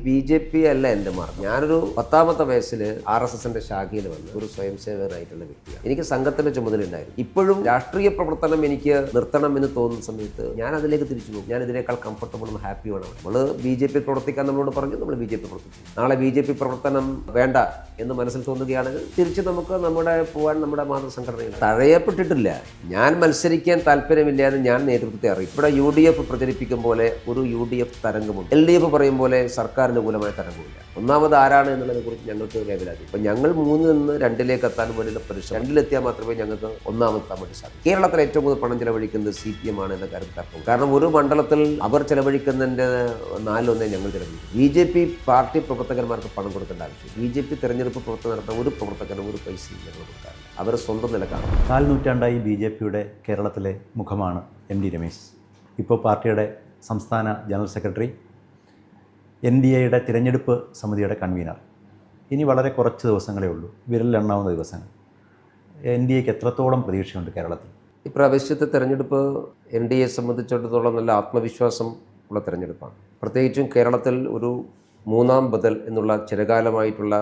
BJP അല്ല എൻ്റെ മാർഗം. ഞാനൊരു 10ാമത്തെ വയസ്സിൽ RSSന്റെ ശാഖയിൽ വന്ന് ഒരു സ്വയം സേവകനായിട്ടുള്ള വ്യക്തിയാണ്. എനിക്ക് സംഘത്തിന്റെ ചുമതല ഉണ്ടായിരുന്നു. ഇപ്പോഴും രാഷ്ട്രീയ പ്രവർത്തനം എനിക്ക് നിർത്തണം എന്ന് തോന്നുന്ന സമയത്ത് ഞാൻ അതിലേക്ക് തിരിച്ചു പോകും. ഞാൻ ഇതിനേക്കാൾ കംഫർട്ടബിളും ഹാപ്പിയുമാണ്. നമ്മൾ BJP പ്രവർത്തിക്കാൻ നമ്മളോട് പറഞ്ഞു, നമ്മൾ BJP പ്രവർത്തിച്ചു. നാളെ BJP പ്രവർത്തനം വേണ്ട എന്ന് മനസ്സിൽ തോന്നുകയാണെങ്കിൽ തിരിച്ച് നമുക്ക് പോകാൻ നമ്മുടെ മാതൃസംഘടനയിൽ തഴയപ്പെട്ടിട്ടില്ല. ഞാൻ മത്സരിക്കാൻ താല്പര്യമില്ല എന്ന് ഞാൻ നേതൃത്വത്തെ അറിയും. ഇവിടെ UDF പ്രചരിപ്പിക്കും പോലെ ഒരു UDF തരംഗമുണ്ട്. LDF പറയും പോലെ സർക്കാർ അനുകൂലമായ തരംഗമില്ല. ഒന്നാമത് ആരാണ് എന്നുള്ളതിനെ കുറിച്ച് ഞങ്ങൾക്ക് വേവലാതി. അപ്പം ഞങ്ങൾ 3 നിന്ന് 2ലേക്ക് എത്താൻ വേണ്ടിയുള്ള പരിശ്രമം. 2-ലെത്തിയാൽ മാത്രമേ ഞങ്ങൾക്ക് ഒന്നാമതെത്താൻ വേണ്ടി സാധിക്കും. കേരളത്തിൽ ഏറ്റവും കൂടുതൽ പണം ചെലവഴിക്കുന്നത് CPM ആണ് എന്ന കാര്യം തർക്കം. കാരണം ഒരു മണ്ഡലത്തിൽ അവർ ചെലവഴിക്കുന്നതിൻ്റെ 4-1 ഞങ്ങൾ ചെലവഴിക്കും. BJP പാർട്ടി പ്രവർത്തകന്മാർക്ക് പണം കൊടുക്കേണ്ട ആവശ്യം. BJP തെരഞ്ഞെടുപ്പ് പ്രവർത്തനം നടത്തുന്ന ഒരു പ്രവർത്തകനും ഒരു പൈസയും ഞങ്ങൾ കൊടുക്കാറില്ല. അവർ സ്വന്തം നിലക്കാണ്. 4 നൂറ്റാണ്ടായി BJPയുടെ കേരളത്തിലെ മുഖമാണ് MD രമേശ്. ഇപ്പോൾ പാർട്ടിയുടെ സംസ്ഥാന ജനറൽ സെക്രട്ടറി, NDAയുടെ തിരഞ്ഞെടുപ്പ് സമിതിയുടെ കൺവീനർ. ഇനി വളരെ കുറച്ച് ദിവസങ്ങളേ ഉള്ളൂ, വിരലിലെണ്ണാവുന്ന ദിവസങ്ങൾ. NDAക്ക് എത്രത്തോളം പ്രതീക്ഷയുണ്ട് കേരളത്തിൽ? ഈ പ്രാവശ്യത്തെ തെരഞ്ഞെടുപ്പ് NDA സംബന്ധിച്ചിടത്തോളം നല്ല ആത്മവിശ്വാസം ഉള്ള തെരഞ്ഞെടുപ്പാണ്. പ്രത്യേകിച്ചും കേരളത്തിൽ ഒരു 3ാം ബദൽ എന്നുള്ള ചിരകാലമായിട്ടുള്ള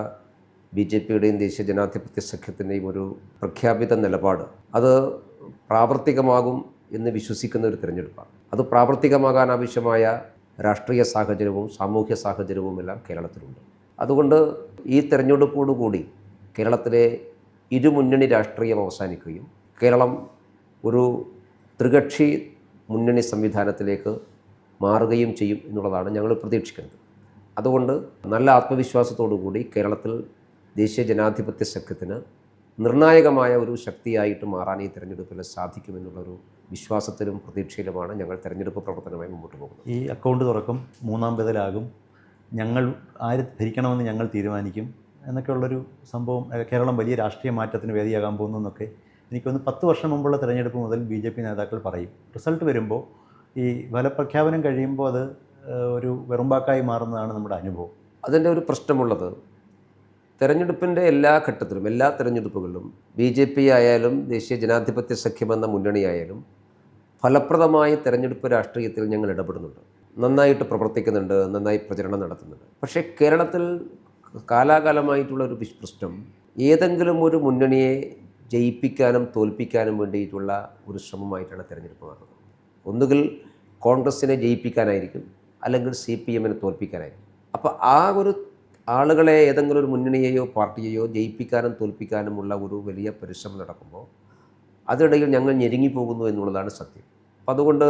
BJPയുടെയും ദേശീയ ജനാധിപത്യ സഖ്യത്തിൻ്റെയും ഒരു പ്രഖ്യാപിത നിലപാട് അത് പ്രാവർത്തികമാകും എന്ന് വിശ്വസിക്കുന്ന ഒരു തിരഞ്ഞെടുപ്പാണ്. അത് പ്രാവർത്തികമാകാൻ ആവശ്യമായ രാഷ്ട്രീയ സാഹചര്യവും സാമൂഹ്യ സാഹചര്യവും എല്ലാം കേരളത്തിലുണ്ട്. അതുകൊണ്ട് ഈ തെരഞ്ഞെടുപ്പോടുകൂടി കേരളത്തിലെ ഇരുമുന്നണി രാഷ്ട്രീയം അവസാനിക്കുകയും കേരളം ഒരു ത്രികക്ഷി മുന്നണി സംവിധാനത്തിലേക്ക് മാറുകയും ചെയ്യും എന്നുള്ളതാണ് ഞങ്ങൾ പ്രതീക്ഷിക്കുന്നത്. അതുകൊണ്ട് നല്ല ആത്മവിശ്വാസത്തോടു കൂടി കേരളത്തിൽ ദേശീയ ജനാധിപത്യ സഖ്യത്തിന് നിർണായകമായ ഒരു ശക്തിയായിട്ട് മാറാൻ ഈ തെരഞ്ഞെടുപ്പിൽ സാധിക്കുമെന്നുള്ളൊരു വിശ്വാസത്തിലും പ്രതീക്ഷയിലുമാണ് ഞങ്ങൾ തെരഞ്ഞെടുപ്പ് പ്രവർത്തനമായി മുമ്പോട്ട് പോകുന്നത്. ഈ അക്കൗണ്ട് തുറക്കും, 3ാം ബദലാകും, ഞങ്ങൾ ആര് ഭരിക്കണമെന്ന് ഞങ്ങൾ തീരുമാനിക്കും എന്നൊക്കെയുള്ളൊരു സംഭവം കേരളം വലിയ രാഷ്ട്രീയ മാറ്റത്തിന് വേദിയാകാൻ പോകുന്നു എന്നൊക്കെ എനിക്കൊന്ന് 10 വർഷം മുമ്പുള്ള തെരഞ്ഞെടുപ്പ് മുതൽ BJP നേതാക്കൾ പറയും. റിസൾട്ട് വരുമ്പോൾ ഈ ഫലപ്രഖ്യാപനം കഴിയുമ്പോൾ അത് ഒരു വെറുമ്പാക്കായി മാറുന്നതാണ് നമ്മുടെ അനുഭവം. അതിൻ്റെ ഒരു പ്രശ്നമുള്ളത് തെരഞ്ഞെടുപ്പിൻ്റെ എല്ലാ ഘട്ടത്തിലും എല്ലാ തെരഞ്ഞെടുപ്പുകളിലും BJP ആയാലും ദേശീയ ജനാധിപത്യ സഖ്യമെന്ന മുന്നണിയായാലും ഫലപ്രദമായ തെരഞ്ഞെടുപ്പ് രാഷ്ട്രീയത്തിൽ ഞങ്ങൾ ഇടപെടുന്നുണ്ട്, നന്നായിട്ട് പ്രവർത്തിക്കുന്നുണ്ട്, നന്നായി പ്രചരണം നടത്തുന്നുണ്ട്. പക്ഷേ കേരളത്തിൽ കാലാകാലമായിട്ടുള്ള ഒരു പ്രശ്നം ഏതെങ്കിലും ഒരു മുന്നണിയെ ജയിപ്പിക്കാനും തോൽപ്പിക്കാനും വേണ്ടിയിട്ടുള്ള ഒരു ശ്രമമായിട്ടാണ് തെരഞ്ഞെടുപ്പ് നടന്നത്. ഒന്നുകിൽ കോൺഗ്രസിനെ ജയിപ്പിക്കാനായിരിക്കും, അല്ലെങ്കിൽ CPMനെ തോൽപ്പിക്കാനായിരിക്കും. അപ്പോൾ ആ ഒരു ആളുകളെ ഏതെങ്കിലും ഒരു മുന്നണിയെയോ പാർട്ടിയെയോ ജയിപ്പിക്കാനും തോൽപ്പിക്കാനുമുള്ള ഒരു വലിയ പരിശ്രമം നടക്കുമ്പോൾ അതിനിടയിൽ ഞങ്ങൾ ഞെരുങ്ങിപ്പോകുന്നു എന്നുള്ളതാണ് സത്യം. അപ്പോൾ അതുകൊണ്ട്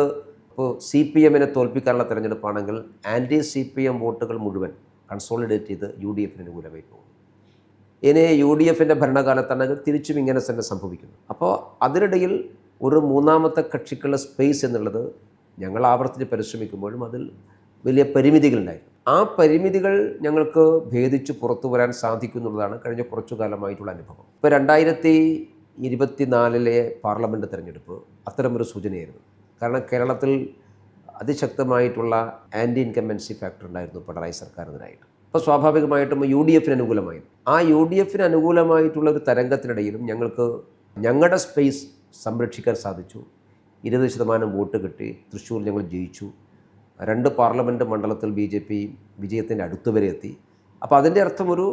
ഇപ്പോൾ CPMനെ തോൽപ്പിക്കാനുള്ള തെരഞ്ഞെടുപ്പാണെങ്കിൽ CPM വോട്ടുകൾ മുഴുവൻ കൺസോളിഡേറ്റ് ചെയ്ത് UDFന് അനുകൂലമായി പോകും. ഇനി UDFൻ്റെ ഭരണകാലത്താണെങ്കിൽ തിരിച്ചും ഇങ്ങനെ തന്നെ സംഭവിക്കുന്നു. അപ്പോൾ അതിനിടയിൽ ഒരു 3ാമത്തെ കക്ഷിക്കുള്ള സ്പേസ് എന്നുള്ളത് ഞങ്ങൾ ആവർത്തിച്ച് പരിശ്രമിക്കുമ്പോഴും അതിൽ വലിയ പരിമിതികളുണ്ടായിരുന്നു. ആ പരിമിതികൾ ഞങ്ങൾക്ക് ഭേദിച്ച് പുറത്തു വരാൻ സാധിക്കുന്നുള്ളതാണ് കഴിഞ്ഞ കുറച്ചു കാലമായിട്ടുള്ള അനുഭവം. ഇപ്പോൾ 2024 പാർലമെൻറ്റ് തെരഞ്ഞെടുപ്പ് അത്തരമൊരു സൂചനയായിരുന്നു. കാരണം കേരളത്തിൽ അതിശക്തമായിട്ടുള്ള ആൻറ്റി ഇൻകംബൻസി ഫാക്ടർ ഉണ്ടായിരുന്നു പിണറായി സർക്കാരിനായിട്ട്. അപ്പോൾ സ്വാഭാവികമായിട്ടും UDFന് അനുകൂലമായിരുന്നു. ആ UDFന് അനുകൂലമായിട്ടുള്ള ഒരു തരംഗത്തിനിടയിലും ഞങ്ങൾക്ക് ഞങ്ങളുടെ സ്പേസ് സംരക്ഷിക്കാൻ സാധിച്ചു. 20% വോട്ട് കിട്ടി. തൃശ്ശൂർ ഞങ്ങൾ ജയിച്ചു. 2 പാർലമെൻറ്റ് മണ്ഡലത്തിൽ BJP വിജയത്തിൻ്റെ അടുത്തുവരെ എത്തി. അപ്പോൾ അതിൻ്റെ അർത്ഥം ഒരു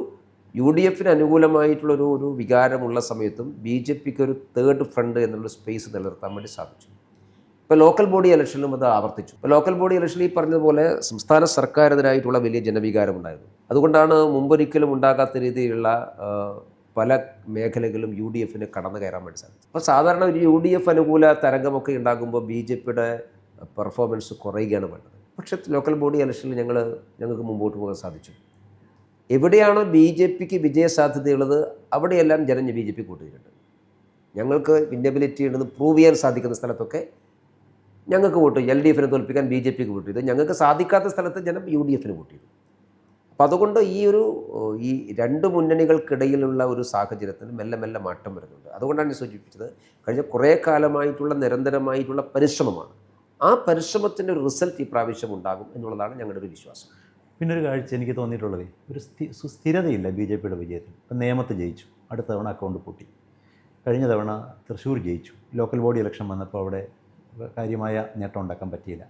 UDFന് അനുകൂലമായിട്ടുള്ളൊരു വികാരമുള്ള സമയത്തും BJPക്ക് ഒരു തേർഡ് ഫ്രണ്ട് എന്നുള്ള സ്പേസ് നിലനിർത്താൻ വേണ്ടി സാധിച്ചു. ഇപ്പോൾ ലോക്കൽ ബോഡി ഇലക്ഷനിലും അത് ആവർത്തിച്ചു. ഇപ്പോൾ ലോക്കൽ ബോഡി ഇലക്ഷനിൽ ഈ പറഞ്ഞതുപോലെ സംസ്ഥാന സർക്കാരിനെതിരായിട്ടുള്ള വലിയ ജനവികാരമുണ്ടായിരുന്നു. അതുകൊണ്ടാണ് മുമ്പൊരിക്കലും ഉണ്ടാകാത്ത രീതിയിലുള്ള പല മേഖലകളിലും UDFന് കടന്നു കയറാൻ വേണ്ടി സാധിച്ചു. അപ്പോൾ സാധാരണ ഒരു UDF അനുകൂല തരംഗമൊക്കെ ഉണ്ടാകുമ്പോൾ BJPയുടെ പെർഫോമൻസ് കുറയുകയാണ് വേണ്ടത്. പക്ഷേ ലോക്കൽ ബോഡി ഇലക്ഷനിൽ ഞങ്ങൾക്ക് മുമ്പോട്ട് പോകാൻ സാധിച്ചു. എവിടെയാണോ BJPക്ക് വിജയസാധ്യതയുള്ളത് അവിടെയെല്ലാം ജനം BJP കൂട്ടുകയുണ്ട്. ഞങ്ങൾക്ക് വിന്നബിലിറ്റി ഉണ്ടെന്ന് പ്രൂവ് ചെയ്യാൻ സാധിക്കുന്ന സ്ഥലത്തൊക്കെ ഞങ്ങൾക്ക് വോട്ട് ചെയ്തു. LDFനെ തോൽപ്പിക്കാൻ BJPക്ക് വോട്ട് ചെയ്തു. ഞങ്ങൾക്ക് സാധിക്കാത്ത സ്ഥലത്ത് ജനം UDFന് വോട്ട് ചെയ്തു. അപ്പോൾ അതുകൊണ്ട് ഈ 2 മുന്നണികൾക്കിടയിലുള്ള ഒരു സാഹചര്യത്തിന് മെല്ലെ മെല്ലെ മാറ്റം വരുന്നുണ്ട്. അതുകൊണ്ടാണ് ഞാൻ സൂചിപ്പിച്ചത്, കഴിഞ്ഞ കുറേ കാലമായിട്ടുള്ള നിരന്തരമായിട്ടുള്ള പരിശ്രമമാണ്. ആ പരിശ്രമത്തിൻ്റെ ഒരു റിസൾട്ട് ഈ പ്രാവശ്യം ഉണ്ടാകും എന്നുള്ളതാണ് ഞങ്ങളുടെ ഒരു വിശ്വാസം. പിന്നൊരു കാഴ്ച എനിക്ക് തോന്നിയിട്ടുള്ളത്, ഒരു സുസ്ഥിരതയില്ല BJPയുടെ വിജയത്തിൽ. ഇപ്പം നേമത്ത് ജയിച്ചു, അടുത്ത തവണ അക്കൗണ്ട് പൂട്ടി. കഴിഞ്ഞ തവണ തൃശ്ശൂർ ജയിച്ചു, ലോക്കൽ ബോഡി ഇലക്ഷൻ വന്നപ്പോൾ അവിടെ കാര്യമായ നേട്ടം ഉണ്ടാക്കാൻ പറ്റിയില്ല.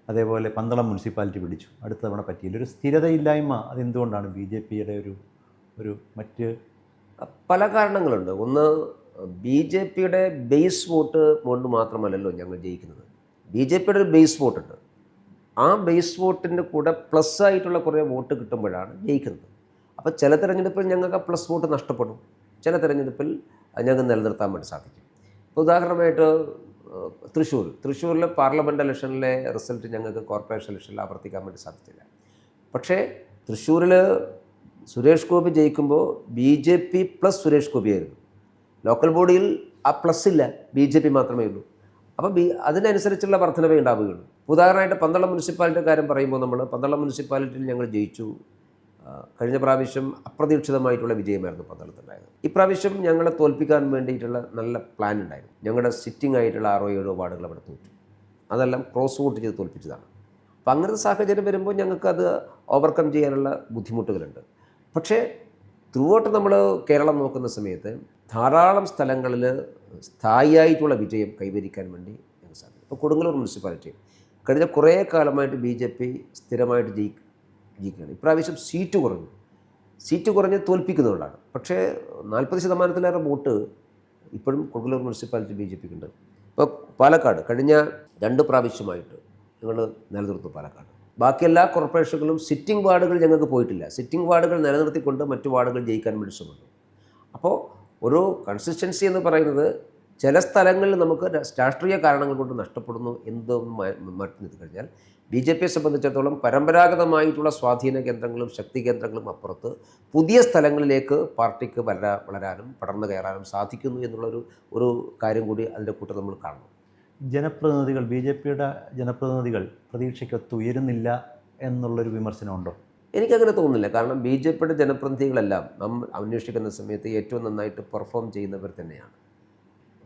അതേപോലെ പന്തളം മുനിസിപ്പാലിറ്റി പിടിച്ചു, അടുത്ത തവണ പറ്റിയില്ല. ഒരു സ്ഥിരതയില്ലായ്മ അതെന്തുകൊണ്ടാണ് ബി ജെ പിയുടെ ഒരു മറ്റ് പല കാരണങ്ങളുണ്ട്. ഒന്ന്, ബി ജെ പിയുടെ ബേസ് വോട്ട് കൊണ്ട് മാത്രമല്ലല്ലോ ഞങ്ങൾ ജയിക്കുന്നത്. ബി ജെ പിയുടെ ഒരു ബേസ് വോട്ടുണ്ട്. ആ ബേസ് വോട്ടിൻ്റെ കൂടെ പ്ലസ് ആയിട്ടുള്ള കുറേ വോട്ട് കിട്ടുമ്പോഴാണ് ജയിക്കുന്നത്. അപ്പോൾ ചില തിരഞ്ഞെടുപ്പിൽ ഞങ്ങൾക്ക് ആ പ്ലസ് വോട്ട് നഷ്ടപ്പെടും, ചില തിരഞ്ഞെടുപ്പിൽ ഞങ്ങൾക്ക് നിലനിർത്താൻ വേണ്ടി സാധിക്കും. ഇപ്പോൾ ഉദാഹരണമായിട്ട് തൃശ്ശൂരിലെ പാർലമെൻറ്റ് ഇലക്ഷനിലെ റിസൾട്ട് ഞങ്ങൾക്ക് കോർപ്പറേഷൻ ഇലക്ഷനിൽ ആവർത്തിക്കാൻ വേണ്ടി സാധിച്ചില്ല. പക്ഷേ തൃശ്ശൂരിൽ സുരേഷ് ഗോപി ജയിക്കുമ്പോൾ B J P plus Suresh Gopi ആയിരുന്നു. ലോക്കൽ ബോഡിയിൽ ആ പ്ലസ് ഇല്ല, ബി ജെ പി മാത്രമേ ഉള്ളൂ. അപ്പം അതിനനുസരിച്ചുള്ള വർധനവേ ഉണ്ടാവുകയുള്ളൂ. ഉദാഹരണമായിട്ട് പന്തളം മുനിസിപ്പാലിറ്റിയുടെ കാര്യം പറയുമ്പോൾ നമ്മൾ പന്തളം മുനിസിപ്പാലിറ്റിയിൽ ഞങ്ങൾ ജയിച്ചു. കഴിഞ്ഞ പ്രാവശ്യം അപ്രതീക്ഷിതമായിട്ടുള്ള വിജയമായിരുന്നു പന്തളത്തുണ്ടായത്. ഇപ്രാവശ്യം ഞങ്ങളെ തോൽപ്പിക്കാൻ വേണ്ടിയിട്ടുള്ള നല്ല പ്ലാൻ ഉണ്ടായിരുന്നു. ഞങ്ങളുടെ സിറ്റിംഗ് ആയിട്ടുള്ള 6-7 വാർഡുകൾ അവിടെ തോറ്റു. അതെല്ലാം ക്രോസ് വോട്ട് ചെയ്ത് തോൽപ്പിച്ചതാണ്. അപ്പം അങ്ങനത്തെ സാഹചര്യം വരുമ്പോൾ ഞങ്ങൾക്കത് ഓവർകം ചെയ്യാനുള്ള ബുദ്ധിമുട്ടുകളുണ്ട്. പക്ഷേ ത്രൂ ഔട്ട് നമ്മൾ കേരളം നോക്കുന്ന സമയത്ത് ധാരാളം സ്ഥലങ്ങളിൽ സ്ഥായിയായിട്ടുള്ള വിജയം കൈവരിക്കാൻ വേണ്ടി ഞങ്ങൾക്ക് സാധിക്കും. ഇപ്പോൾ കൊടുങ്ങല്ലൂർ മുനിസിപ്പാലിറ്റി കഴിഞ്ഞ കുറേ കാലമായിട്ട് ബി ജെ പി സ്ഥിരമായിട്ട് ജയിക്കുകയാണ്. ഇപ്രാവശ്യം സീറ്റ് കുറഞ്ഞ് തോൽപ്പിക്കുന്നതുകൊണ്ടാണ്. പക്ഷേ 40% വോട്ട് ഇപ്പോഴും കൊടുങ്ങല്ലൂർ മുനിസിപ്പാലിറ്റി ബി ജെ പിക്ക് ഉണ്ട്. ഇപ്പോൾ പാലക്കാട് കഴിഞ്ഞ 2 പ്രാവശ്യമായിട്ട് ഞങ്ങൾ നിലനിർത്തും പാലക്കാട്. ബാക്കി എല്ലാ കോർപ്പറേഷനുകളും സിറ്റിംഗ് വാർഡുകൾ ഞങ്ങൾക്ക് പോയിട്ടില്ല. സിറ്റിംഗ് വാർഡുകൾ നിലനിർത്തിക്കൊണ്ട് മറ്റു വാർഡുകൾ ജയിക്കാൻ വേണ്ടി ശ്രമിക്കുന്നു. അപ്പോൾ ഒരു കൺസിസ്റ്റൻസി എന്ന് പറയുന്നത് ചില സ്ഥലങ്ങളിൽ നമുക്ക് രാഷ്ട്രീയ കാരണങ്ങൾ കൊണ്ട് നഷ്ടപ്പെടുന്നു എന്തൊന്നും മാറ്റി നിർത്തി കഴിഞ്ഞാൽ ബി ജെ പിയെ സംബന്ധിച്ചിടത്തോളം പരമ്പരാഗതമായിട്ടുള്ള സ്വാധീന കേന്ദ്രങ്ങളും ശക്തി കേന്ദ്രങ്ങളും അപ്പുറത്ത് പുതിയ സ്ഥലങ്ങളിലേക്ക് പാർട്ടിക്ക് വളരാനും പടർന്നു കയറാനും സാധിക്കുന്നു എന്നുള്ളൊരു കാര്യം കൂടി അതിൻ്റെ കൂട്ടം നമ്മൾ കാണണം. ജനപ്രതിനിധികൾ, ബി ജെ പിയുടെ ജനപ്രതിനിധികൾ പ്രതീക്ഷയ്ക്കൊത്ത് ഉയരുന്നില്ല എന്നുള്ളൊരു വിമർശനമുണ്ടോ? എനിക്കങ്ങനെ തോന്നുന്നില്ല. കാരണം ബി ജെ പിയുടെ ജനപ്രതിനിധികളെല്ലാം നമ്മൾ അന്വേഷിക്കുന്ന സമയത്ത് ഏറ്റവും നന്നായിട്ട് പെർഫോം ചെയ്യുന്നവർ തന്നെയാണ്.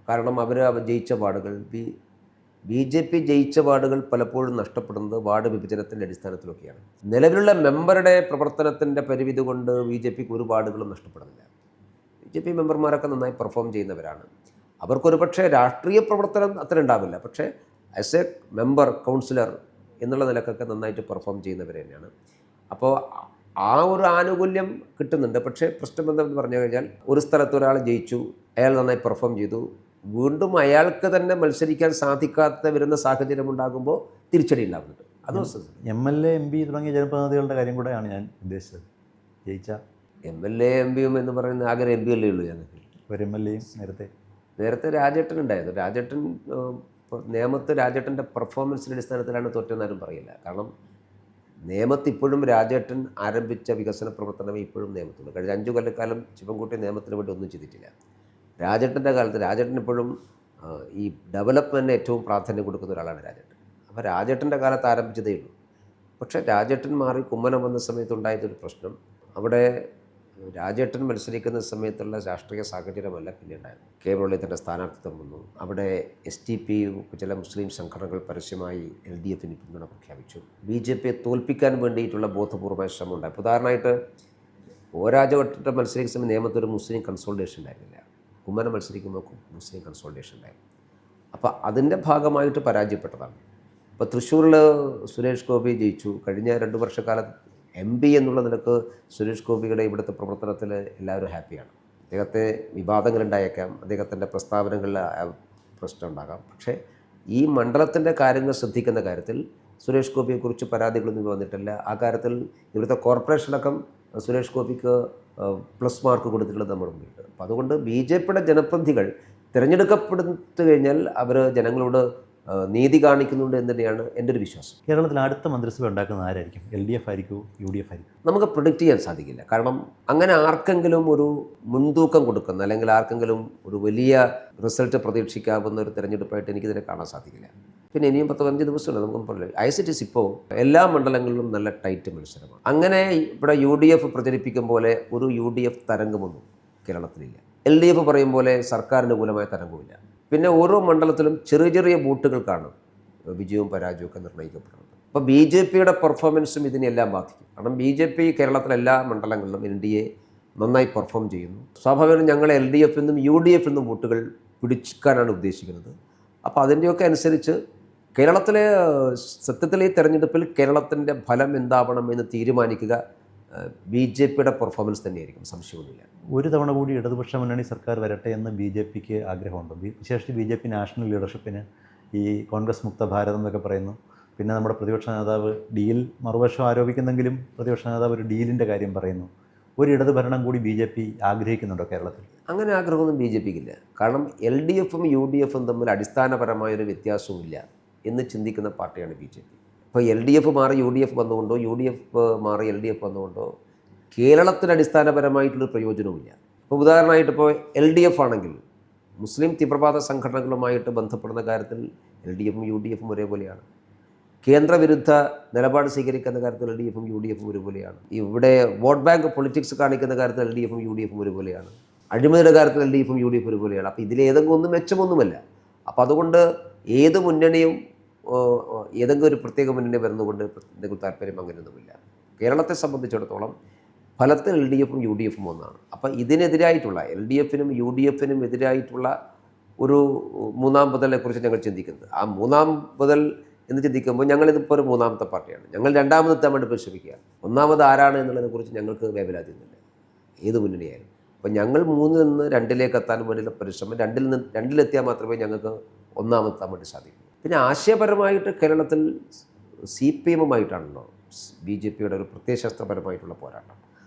കാരണം അവർ ജയിച്ച വാർഡുകൾ ബി ജെ പി ജയിച്ച വാർഡുകൾ പലപ്പോഴും നഷ്ടപ്പെടുന്നത് വാർഡ് വിഭജനത്തിൻ്റെ അടിസ്ഥാനത്തിലൊക്കെയാണ്. നിലവിലുള്ള മെമ്പറുടെ പ്രവർത്തനത്തിൻ്റെ പരിമിതി കൊണ്ട് ബി ജെ പിക്ക് ഒരു വാർഡുകളും നഷ്ടപ്പെടുന്നില്ല. ബി ജെ പി മെമ്പർമാരൊക്കെ നന്നായി പെർഫോം ചെയ്യുന്നവരാണ്. അവർക്കൊരു പക്ഷേ രാഷ്ട്രീയ പ്രവർത്തനം അത്ര ഉണ്ടാവില്ല, പക്ഷേ ആസ് എ മെമ്പർ കൗൺസിലർ എന്നുള്ള നിലക്കൊക്കെ നന്നായിട്ട് പെർഫോം ചെയ്യുന്നവർ തന്നെയാണ്. അപ്പോൾ ആ ഒരു ആനുകൂല്യം കിട്ടുന്നുണ്ട്. പക്ഷേ പ്രശ്നം എന്താണെന്ന് പറഞ്ഞു കഴിഞ്ഞാൽ ഒരു സ്ഥലത്ത് ഒരാൾ ജയിച്ചു, അയാൾ നന്നായി പെർഫോം ചെയ്തു, വീണ്ടും അയാൾക്ക് തന്നെ മത്സരിക്കാൻ സാധിക്കാത്ത വരുന്ന സാഹചര്യം ഉണ്ടാകുമ്പോൾ തിരിച്ചടി ഉണ്ടാകുന്നുണ്ട്. അത് MLA MP തുടങ്ങിയ ജനപ്രതിനിധികളുടെ കാര്യം കൂടെയാണ് ഞാൻ ഉദ്ദേശിച്ചത്. ജയിച്ച MLA MPയും എന്ന് പറയുന്ന ആകെ MP അല്ലേ ഉള്ളൂ. ഞങ്ങൾക്ക് ഒരു MLA നേരത്തെ രാജേട്ടൻ ഉണ്ടായിരുന്നു. രാജേട്ടൻ രാജേട്ടൻ്റെ പെർഫോമൻസിൻ്റെ അടിസ്ഥാനത്തിലാണ് തോറ്റെന്നാരും പറയില്ല. കാരണം നേമത്ത് ഇപ്പോഴും രാജേട്ടൻ ആരംഭിച്ച വികസന പ്രവർത്തനമേ ഇപ്പോഴും നേമത്തുള്ളൂ. കഴിഞ്ഞ 5 കൊല്ലക്കാലം ശിവൻകുട്ടി നേമത്തിന് വേണ്ടി ഒന്നും ചെയ്തിട്ടില്ല. രാജേട്ടൻ്റെ കാലത്ത് രാജേട്ടൻ ഇപ്പോഴും ഈ ഡെവലപ്മെൻറ്റിന് ഏറ്റവും പ്രാധാന്യം കൊടുക്കുന്ന ഒരാളാണ് രാജേട്ടൻ. അപ്പോൾ രാജേട്ടൻ്റെ കാലത്ത് ആരംഭിച്ചതേ ഉള്ളൂ. പക്ഷേ രാജേട്ടൻ മാറി കുമ്മനം വന്ന സമയത്തുണ്ടായതൊരു പ്രശ്നം, അവിടെ രാജേട്ടൻ മത്സരിക്കുന്ന സമയത്തുള്ള രാഷ്ട്രീയ സാഹചര്യമല്ല പിന്നെ ഉണ്ടായിരുന്നു. കെ മുരളീധരൻ്റെ സ്ഥാനാർത്ഥിത്വം വന്നു. അവിടെ STP ചില മുസ്ലിം സംഘടനകൾ പരസ്യമായി LDFന് പിന്തുണ പ്രഖ്യാപിച്ചു. ബി ജെ പിയെ തോൽപ്പിക്കാൻ വേണ്ടിയിട്ടുള്ള ബോധപൂർവമായ ശ്രമം ഉണ്ടായി. ഉദാഹരണമായിട്ട് രാജവട്ടത്തെ മത്സരിക്കുന്ന സമയം നിയമത്തൊരു മുസ്ലിം കൺസോൾട്ടേഷൻ ഉണ്ടായിരുന്നില്ല. കുമ്മനം മത്സരിക്കുമ്പോൾ മുസ്ലിം കൺസോൾട്ടേഷൻ ഉണ്ടായിരുന്നു. അപ്പോൾ അതിൻ്റെ ഭാഗമായിട്ട് പരാജയപ്പെട്ടതാണ്. ഇപ്പോൾ തൃശ്ശൂരിൽ സുരേഷ് ഗോപി ജയിച്ചു. കഴിഞ്ഞ 2 വർഷക്കാലം MP എന്നുള്ള നിലക്ക് സുരേഷ് ഗോപിയുടെ ഇവിടുത്തെ പ്രവർത്തനത്തിൽ എല്ലാവരും ഹാപ്പിയാണ്. അദ്ദേഹത്തെ വിവാദങ്ങളുണ്ടായേക്കാം, അദ്ദേഹത്തിൻ്റെ പ്രസ്താവനകളിൽ പ്രശ്നം ഉണ്ടാകാം. പക്ഷേ ഈ മണ്ഡലത്തിൻ്റെ കാര്യങ്ങൾ ശ്രദ്ധിക്കുന്ന കാര്യത്തിൽ സുരേഷ് ഗോപിയെക്കുറിച്ച് പരാതികളൊന്നും വന്നിട്ടില്ല. ആ കാര്യത്തിൽ ഇവിടുത്തെ കോർപ്പറേഷനടക്കം സുരേഷ് ഗോപിക്ക് പ്ലസ് മാർക്ക് കൊടുത്തിട്ടുള്ളത് നമ്മുടെ മുമ്പിലുണ്ട്. അപ്പോൾ അതുകൊണ്ട് ബി ജെ പിയുടെ ജനപ്രതിനിധികൾ തിരഞ്ഞെടുക്കപ്പെടുത്തു കഴിഞ്ഞാൽ അവർ ജനങ്ങളോട് നീതി കാണിക്കുന്നുണ്ട് എന്ന് തന്നെയാണ് എൻ്റെ ഒരു വിശ്വാസം. കേരളത്തിൽ അടുത്ത മന്ത്രിസഭ ഉണ്ടാക്കുന്ന ആരായിരിക്കും? LDF ആയിരിക്കും, UDF ആയിരിക്കും? നമുക്ക് പ്രിഡിക്റ്റ് ചെയ്യാൻ സാധിക്കില്ല. കാരണം അങ്ങനെ ആർക്കെങ്കിലും ഒരു മുൻതൂക്കം കൊടുക്കുന്ന അല്ലെങ്കിൽ ആർക്കെങ്കിലും ഒരു വലിയ റിസൾട്ട് പ്രതീക്ഷിക്കാവുന്ന ഒരു തിരഞ്ഞെടുപ്പായിട്ട് എനിക്കിതിനെ കാണാൻ സാധിക്കില്ല. പിന്നെ ഇനിയും 10-15 ദിവസമുണ്ട്. നമുക്ക് പറയില്ല. ICTC ഇപ്പോൾ എല്ലാ മണ്ഡലങ്ങളിലും നല്ല ടൈറ്റ് മത്സരമാണ്. അങ്ങനെ ഇവിടെ UDF പ്രചരിപ്പിക്കും പോലെ ഒരു UDF തരംഗമൊന്നും കേരളത്തിലില്ല. LDF പറയും പോലെ സർക്കാരിനുകൂലമായ തരംഗമില്ല. പിന്നെ ഓരോ മണ്ഡലത്തിലും ചെറിയ ചെറിയ വോട്ടുകൾക്കാണ് വിജയവും പരാജയവും ഒക്കെ നിർണ്ണയിക്കപ്പെടുന്നത്. അപ്പോൾ ബി ജെ പിയുടെ പെർഫോമൻസും ഇതിനെല്ലാം ബാധിക്കും. കാരണം ബി ജെ പി കേരളത്തിലെ എല്ലാ മണ്ഡലങ്ങളിലും NDA നന്നായി പെർഫോം ചെയ്യുന്നു. സ്വാഭാവികമായും ഞങ്ങൾ LDF എന്നും UDF എന്നും വോട്ടുകൾ പിടിക്കാനാണ് ഉദ്ദേശിക്കുന്നത്. അപ്പോൾ അതിൻ്റെയൊക്കെ അനുസരിച്ച് കേരളത്തിലെ സത്യത്തിൽ ഈ തെരഞ്ഞെടുപ്പിൽ കേരളത്തിൻ്റെ ഫലം എന്താവണം എന്ന് തീരുമാനിക്കുക ബി ജെ പിയുടെ പെർഫോമൻസ് തന്നെയായിരിക്കും, സംശയമൊന്നുമില്ല. ഒരു തവണ കൂടി ഇടതുപക്ഷ മുന്നണി സർക്കാർ വരട്ടെ എന്ന് ബി ജെ പിക്ക് ആഗ്രഹമുണ്ട്. വിശേഷിച്ച് ബി ജെ പി നാഷണൽ ലീഡർഷിപ്പിന് ഈ കോൺഗ്രസ് മുക്ത ഭാരതം എന്നൊക്കെ പറയുന്നു. പിന്നെ നമ്മുടെ പ്രതിപക്ഷ നേതാവ് ഡീൽ മറുവശം ആരോപിക്കുന്നെങ്കിലും പ്രതിപക്ഷ നേതാവ് ഒരു ഡീലിൻ്റെ കാര്യം പറയുന്നു. ഒരു ഇടത് ഭരണം കൂടി ബി ജെ പി ആഗ്രഹിക്കുന്നുണ്ടോ കേരളത്തിൽ? അങ്ങനെ ആഗ്രഹമൊന്നും ബി ജെ പിക്കില്ല. കാരണം എൽ ഡി എഫും യു ഡി എഫും തമ്മിൽ അടിസ്ഥാനപരമായൊരു വ്യത്യാസവുമില്ല എന്ന് ചിന്തിക്കുന്ന പാർട്ടിയാണ് ബി ജെ പി. ഇപ്പോൾ എൽ ഡി എഫ് മാറി യു ഡി എഫ് വന്നുകൊണ്ടോ യു ഡി എഫ് മാറി എൽ ഡി എഫ് വന്നുകൊണ്ടോ കേരളത്തിന് അടിസ്ഥാനപരമായിട്ടുള്ള പ്രയോജനവുമില്ല. ഇപ്പോൾ ഉദാഹരണമായിട്ട് ഇപ്പോൾ എൽ ഡി എഫ് ആണെങ്കിൽ മുസ്ലിം തീവ്രവാദ സംഘടനകളുമായിട്ട് ബന്ധപ്പെടുന്ന കാര്യത്തിൽ എൽ ഡി എഫും യു ഡി എഫും ഒരേപോലെയാണ്. കേന്ദ്രവിരുദ്ധ നിലപാട് സ്വീകരിക്കുന്ന കാര്യത്തിൽ എൽ ഡി എഫും യു ഡി എഫും ഒരുപോലെയാണ്. ഇവിടെ വോട്ട് ബാങ്ക് പൊളിറ്റിക്സ് കാണിക്കുന്ന കാര്യത്തിൽ എൽ ഡി എഫും യു ഡി എഫും ഒരുപോലെയാണ്. അഴിമതിയുടെ കാര്യത്തിൽ എൽ ഡി എഫും യു ഡി എഫും ഒരുപോലെയാണ്. അപ്പോൾ ഇതിലേതെങ്കിലും ഒന്നും മെച്ചമൊന്നുമല്ല. അപ്പോൾ അതുകൊണ്ട് ഏത് മുന്നണിയും ഏതെങ്കിലും ഒരു പ്രത്യേക മുന്നണി വരുന്നതുകൊണ്ട് എന്തെങ്കിലും താല്പര്യം അങ്ങനെയൊന്നുമില്ല. കേരളത്തെ സംബന്ധിച്ചിടത്തോളം ഫലത്തിൽ എൽ ഡി എഫും യു ഡി എഫും ഒന്നാണ്. അപ്പോൾ ഇതിനെതിരായിട്ടുള്ള എൽ ഡി എഫിനും യു ഡി എഫിനും എതിരായിട്ടുള്ള ഒരു മൂന്നാം ബദലിനെ കുറിച്ച് ഞങ്ങൾ ചിന്തിക്കുന്നത്. ആ മൂന്നാം ബദൽ എന്ന് ചിന്തിക്കുമ്പോൾ ഞങ്ങളിതിപ്പോൾ ഒരു മൂന്നാമത്തെ പാർട്ടിയാണ്. ഞങ്ങൾ രണ്ടാമതെത്താൻ വേണ്ടി പരിശ്രമിക്കുക. ഒന്നാമത് ആരാണ് എന്നുള്ളതിനെക്കുറിച്ച് ഞങ്ങൾക്ക് വേവലാതിയൊന്നുമില്ല, ഏത് മുന്നണിയായാലും. അപ്പോൾ ഞങ്ങൾ 3 നിന്ന് 2 എത്താൻ വേണ്ടിയുള്ള പരിശ്രമം, 2 മാത്രമേ ഞങ്ങൾക്ക് ഒന്നാമതെത്താൻ വേണ്ടി സാധിക്കൂ. പിന്നെ ആശയപരമായിട്ട് കേരളത്തിൽ സി പി എമ്മുമായിട്ടാണല്ലോ ബി ജെ പിയുടെ ഒരു പ്രത്യയശാസ്ത്രപരമായിട്ടുള്ള പോരാട്ടം.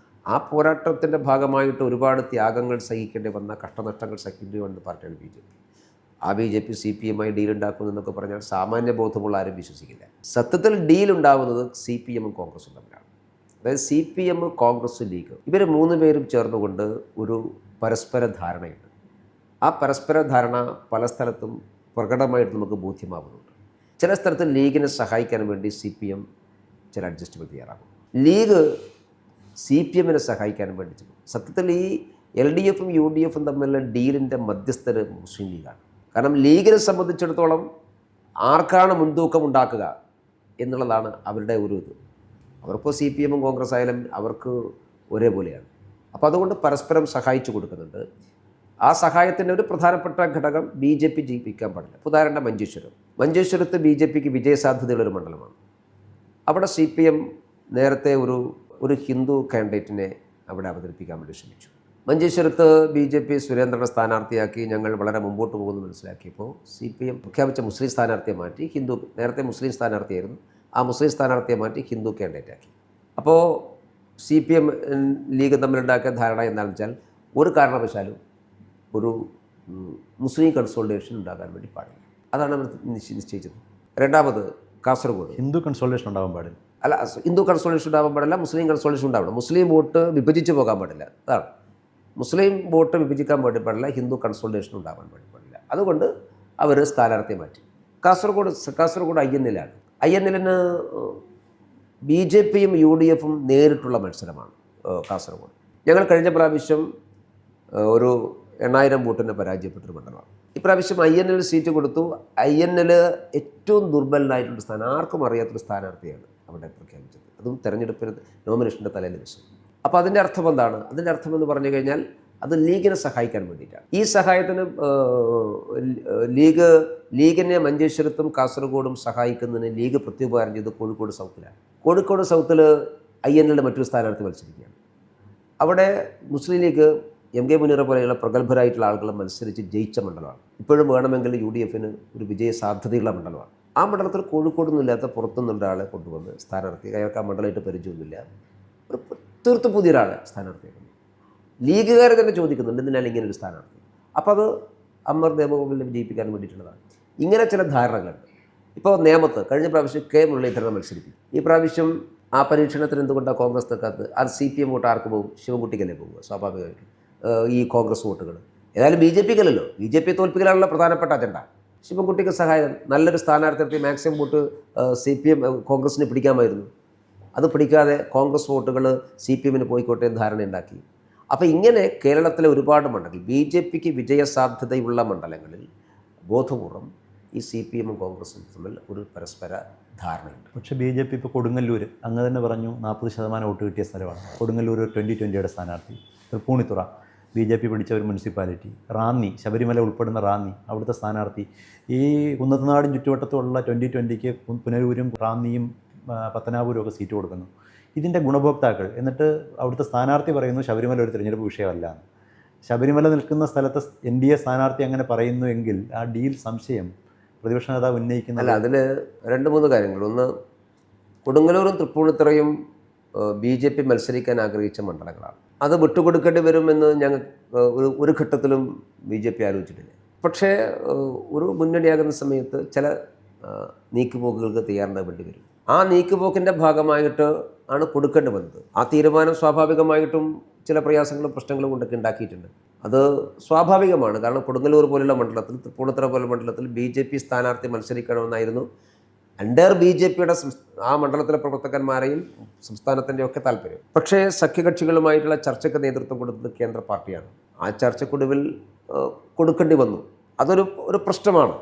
ആ പോരാട്ടത്തിൻ്റെ ഭാഗമായിട്ട് ഒരുപാട് ത്യാഗങ്ങൾ സഹിക്കേണ്ടി വന്ന, കഷ്ടനഷ്ടങ്ങൾ സഹിക്കേണ്ടി വന്ന പാർട്ടിയാണ് ബി ജെ പി. ആ B J P C P എമ്മായി ഡീലുണ്ടാക്കുന്നതെന്നൊക്കെ പറഞ്ഞാൽ സാമാന്യ ബോധമുള്ള ആരും വിശ്വസിക്കില്ല. സത്യത്തിൽ ഡീലുണ്ടാവുന്നത് സി പി എമ്മും കോൺഗ്രസും തമ്മിലാണ്. അതായത് C P M, Congress, league ഇവർ 3 പേരും ചേർന്നുകൊണ്ട് ഒരു പരസ്പര ധാരണയുണ്ട്. ആ പരസ്പര ധാരണ പല സ്ഥലത്തും പ്രകടമായിട്ട് നമുക്ക് ബോധ്യമാവുന്നുണ്ട്. ചില സ്ഥലത്ത് ലീഗിനെ സഹായിക്കാൻ വേണ്ടി സി പി എം ചില അഡ്ജസ്റ്റ്മെൻറ്റ് തയ്യാറാകും. ലീഗ് സി പി എമ്മിനെ സഹായിക്കാൻ വേണ്ടി ചെയ്യും. സത്യത്തിൽ ഈ എൽ ഡി എഫും യു ഡി എഫും തമ്മിലുള്ള ഡീലിൻ്റെ മധ്യസ്ഥർ മുസ്ലിം ലീഗാണ്. കാരണം ലീഗിനെ സംബന്ധിച്ചിടത്തോളം ആർക്കാണ് മുൻതൂക്കം ഉണ്ടാക്കുക എന്നുള്ളതാണ് അവരുടെ ഒരു ഇത്. അവർക്കിപ്പോൾ സി പി എമ്മും കോൺഗ്രസ് ആയാലും അവർക്ക് ഒരേപോലെയാണ്. അപ്പോൾ അതുകൊണ്ട് പരസ്പരം സഹായിച്ചു കൊടുക്കുന്നുണ്ട്. ആ സഹായത്തിൻ്റെ ഒരു പ്രധാനപ്പെട്ട ഘടകം ബി ജെ പി ജയിപ്പിക്കാൻ പാടില്ല. ഉദാഹരണം മഞ്ചേശ്വരത്ത് ബി ജെ പിക്ക് വിജയസാധ്യതയുള്ളൊരു മണ്ഡലമാണ്. അവിടെ സി പി എം നേരത്തെ ഒരു ഹിന്ദു കാൻഡിഡേറ്റിനെ അവിടെ അവതരിപ്പിക്കാൻ വേണ്ടി ശ്രമിച്ചു. മഞ്ചേശ്വരത്ത് ബി ജെ പി സുരേന്ദ്രനെ സ്ഥാനാർത്ഥിയാക്കി ഞങ്ങൾ വളരെ മുമ്പോട്ട് പോകുന്നു മനസ്സിലാക്കിയപ്പോൾ സി പി എം പ്രഖ്യാപിച്ച മുസ്ലിം സ്ഥാനാർത്ഥിയെ മാറ്റി നേരത്തെ മുസ്ലിം സ്ഥാനാർത്ഥിയായിരുന്നു, ആ മുസ്ലിം സ്ഥാനാർത്ഥിയെ മാറ്റി ഹിന്ദു കാൻഡിഡേറ്റാക്കി. അപ്പോൾ സി പി എം ലീഗ് തമ്മിലുണ്ടാക്കിയ ധാരണ എന്താണെന്ന് വെച്ചാൽ ഒരു കാരണവശാലും ഒരു മുസ്ലിം കൺസോളിഡേഷൻ ഉണ്ടാകാൻ വേണ്ടി പാടില്ല. അതാണ് അവർ നിശ്ചയിച്ചത്. രണ്ടാമത് കാസർഗോഡ് ഹിന്ദു കൺസോളിഡേഷൻ ഉണ്ടാവാൻ പാടില്ല. അല്ല, ഹിന്ദു കൺസോളിഡേഷൻ ഉണ്ടാവാൻ പാടില്ല, മുസ്ലിം കൺസോളിഡേഷൻ ഉണ്ടാവണം. മുസ്ലിം വോട്ട് വിഭജിച്ച് പോകാൻ പാടില്ല. അതാണ് മുസ്ലിം വോട്ട് വിഭജിക്കാൻ വേണ്ടി പാടില്ല, ഹിന്ദു കൺസോളിഡേഷൻ ഉണ്ടാവാൻ വേണ്ടി പാടില്ല. അതുകൊണ്ട് അവർ സ്ഥാനാർത്ഥിയെ മാറ്റി. കാസർഗോഡ് INL-ലാണ്. INL-ന് ബി ജെ പിയും യു ഡി എഫും നേരിട്ടുള്ള മത്സരമാണ് കാസർഗോഡ്. ഞങ്ങൾ കഴിഞ്ഞ പ്രാവശ്യം ഒരു 8000 വോട്ടിന് പരാജയപ്പെട്ടൊരു മണ്ഡലമാണ്. ഇപ്രാവശ്യം INL സീറ്റ് കൊടുത്തു. INL ഏറ്റവും ദുർബലനായിട്ടുള്ള സ്ഥാനം, ആർക്കും അറിയാത്തൊരു സ്ഥാനാർത്ഥിയാണ് അവിടെ പ്രഖ്യാപിച്ചത്. അതും തെരഞ്ഞെടുപ്പിന് നോമിനേഷൻ്റെ തലേ ദിവസം. അപ്പോൾ അതിൻ്റെ അർത്ഥം എന്താണ്? അതിൻ്റെ അർത്ഥം എന്ന് പറഞ്ഞു കഴിഞ്ഞാൽ അത് ലീഗിനെ സഹായിക്കാൻ വേണ്ടിയിട്ടാണ്. ഈ സഹായത്തിന് ലീഗിനെ മഞ്ചേശ്വരത്തും കാസർഗോഡും സഹായിക്കുന്നതിന് ലീഗ് പ്രത്യുപകാരം ചെയ്ത് കോഴിക്കോട് സൗത്തിലാണ്. കോഴിക്കോട് സൗത്തിൽ INL മറ്റൊരു സ്ഥാനാർത്ഥി മത്സരിക്കുകയാണ്. അവിടെ മുസ്ലിം ലീഗ് MK മുനീറെ പോലെയുള്ള പ്രഗത്ഭരായിട്ടുള്ള ആളുകൾ മത്സരിച്ച് ജയിച്ച മണ്ഡലമാണ്. ഇപ്പോഴും വേണമെങ്കിൽ UDF ഒരു വിജയ സാധ്യതയുള്ള മണ്ഡലമാണ്. ആ മണ്ഡലത്തിൽ കോഴിക്കോടൊന്നുമില്ലാത്ത പുറത്തുനിന്നുള്ള ആളെ കൊണ്ടുവന്ന് സ്ഥാനാർത്ഥി, അയാൾക്ക് ആ മണ്ഡലമായിട്ട് പരിചയമൊന്നുമില്ല, ഒരു തീർത്തും പുതിയൊരാളെ സ്ഥാനാർത്ഥിയാക്കുന്നു. ലീഗുകാർ തന്നെ ചോദിക്കുന്നുണ്ട് എന്തിനാണ് ഇങ്ങനെ ഒരു സ്ഥാനാർത്ഥി. അപ്പോൾ അത് അമർ ദേവഗോപാലിനെ വിജയിപ്പിക്കാൻ വേണ്ടിയിട്ടുള്ളതാണ്. ഇങ്ങനെ ചില ധാരണകളുണ്ട്. ഇപ്പോൾ നേമത്ത് കഴിഞ്ഞ പ്രാവശ്യം K മുരളീധരനെ മത്സരിപ്പിക്കും. ഈ പ്രാവശ്യം ആ പരീക്ഷണത്തിന് എന്തുകൊണ്ടാണ് കോൺഗ്രസ് നിൽക്കാത്തത്? അത് CPM വോട്ട് ആർക്ക് പോകും? ശിവൻകുട്ടിക്കല്ലേ പോകുക സ്വാഭാവികമായിട്ടും. ഈ കോൺഗ്രസ് വോട്ടുകൾ ഏതായാലും BJP ക്കല്ലല്ലോ. BJP തോൽപ്പിക്കലാണുള്ള പ്രധാനപ്പെട്ട അജണ്ട. ശിവൻകുട്ടിക്ക് സഹായം, നല്ലൊരു സ്ഥാനാർത്ഥി മാക്സിമം വോട്ട് CPM കോൺഗ്രസിന് പിടിക്കാമായിരുന്നു. അത് പിടിക്കാതെ കോൺഗ്രസ് വോട്ടുകൾ CPM പോയിക്കോട്ടെ എന്ന് ധാരണയുണ്ടാക്കി. അപ്പോൾ ഇങ്ങനെ കേരളത്തിലെ ഒരുപാട് മണ്ഡലങ്ങൾ BJPക്ക് വിജയസാധ്യതയുള്ള മണ്ഡലങ്ങളിൽ ബോധപൂർവം ഈ CPM കോൺഗ്രസും തമ്മിൽ ഒരു പരസ്പര ധാരണയുണ്ട്. പക്ഷേ BJP ഇപ്പോൾ കൊടുങ്ങല്ലൂർ അങ്ങ് തന്നെ പറഞ്ഞു 40% വോട്ട് കിട്ടിയ സ്ഥലമാണ്. കൊടുങ്ങല്ലൂർ 2020 സ്ഥാനാർത്ഥി, തൃപ്പൂണിത്തുറ BJP പിടിച്ച ഒരു മുനിസിപ്പാലിറ്റി റാന്നി, ശബരിമല ഉൾപ്പെടുന്ന റാന്നി, അവിടുത്തെ സ്ഥാനാർത്ഥി ഈ കുന്നത്തുനാടും ചുറ്റുവട്ടത്തുള്ള 2020 പുനലൂരും റാന്നിയും പത്തനാപുരം ഒക്കെ സീറ്റ് കൊടുക്കുന്നു. ഇതിൻ്റെ ഗുണഭോക്താക്കൾ എന്നിട്ട് അവിടുത്തെ സ്ഥാനാർത്ഥി പറയുന്നു ശബരിമല ഒരു തിരഞ്ഞെടുപ്പ് വിഷയമല്ല. ശബരിമല നിൽക്കുന്ന സ്ഥലത്ത് NDA സ്ഥാനാർത്ഥി അങ്ങനെ പറയുന്നു എങ്കിൽ ആ ഡീൽ സംശയം പ്രതിപക്ഷ നേതാവ് ഉന്നയിക്കുന്ന അല്ല, അതിൽ 2-3 കാര്യങ്ങൾ. ഒന്ന്, കൊടുങ്ങല്ലൂരും തൃപ്പൂണിത്തുറയും BJP മത്സരിക്കാൻ ആഗ്രഹിച്ച മണ്ഡലങ്ങളാണ്. അത് വിട്ടുകൊടുക്കേണ്ടി വരുമെന്ന് ഞങ്ങൾ ഒരു ഘട്ടത്തിലും BJP ആലോചിച്ചിട്ടില്ല. പക്ഷേ ഒരു മുന്നണിയാകുന്ന സമയത്ത് ചില നീക്കുപോക്കുകൾക്ക് തയ്യാറാവേണ്ടി വരും. ആ നീക്കുപോക്കിൻ്റെ ഭാഗമായിട്ട് ആണ് കൊടുക്കേണ്ടി വന്നത്. ആ തീരുമാനം സ്വാഭാവികമായിട്ടും ചില പ്രയാസങ്ങളും പ്രശ്നങ്ങളും കൊണ്ടൊക്കെ ഉണ്ടാക്കിയിട്ടുണ്ട്. അത് സ്വാഭാവികമാണ്. കാരണം കൊടുങ്ങല്ലൂർ പോലുള്ള മണ്ഡലത്തിൽ, തൃപ്പൂണിത്തുറ പോലുള്ള മണ്ഡലത്തിൽ BJP സ്ഥാനാർത്ഥി മത്സരിക്കണമെന്നായിരുന്നു അണ്ടർ BJPയുടെ ആ മണ്ഡലത്തിലെ പ്രവർത്തകന്മാരെയും സംസ്ഥാനത്തിൻ്റെ ഒക്കെ താല്പര്യം. പക്ഷേ സഖ്യകക്ഷികളുമായിട്ടുള്ള ചർച്ചയ്ക്ക് നേതൃത്വം കൊടുത്തത് കേന്ദ്ര പാർട്ടിയാണ്. ആ ചർച്ചക്കൊടുവിൽ കൊടുക്കേണ്ടി വന്നു. അതൊരു പ്രശ്നമാണ്.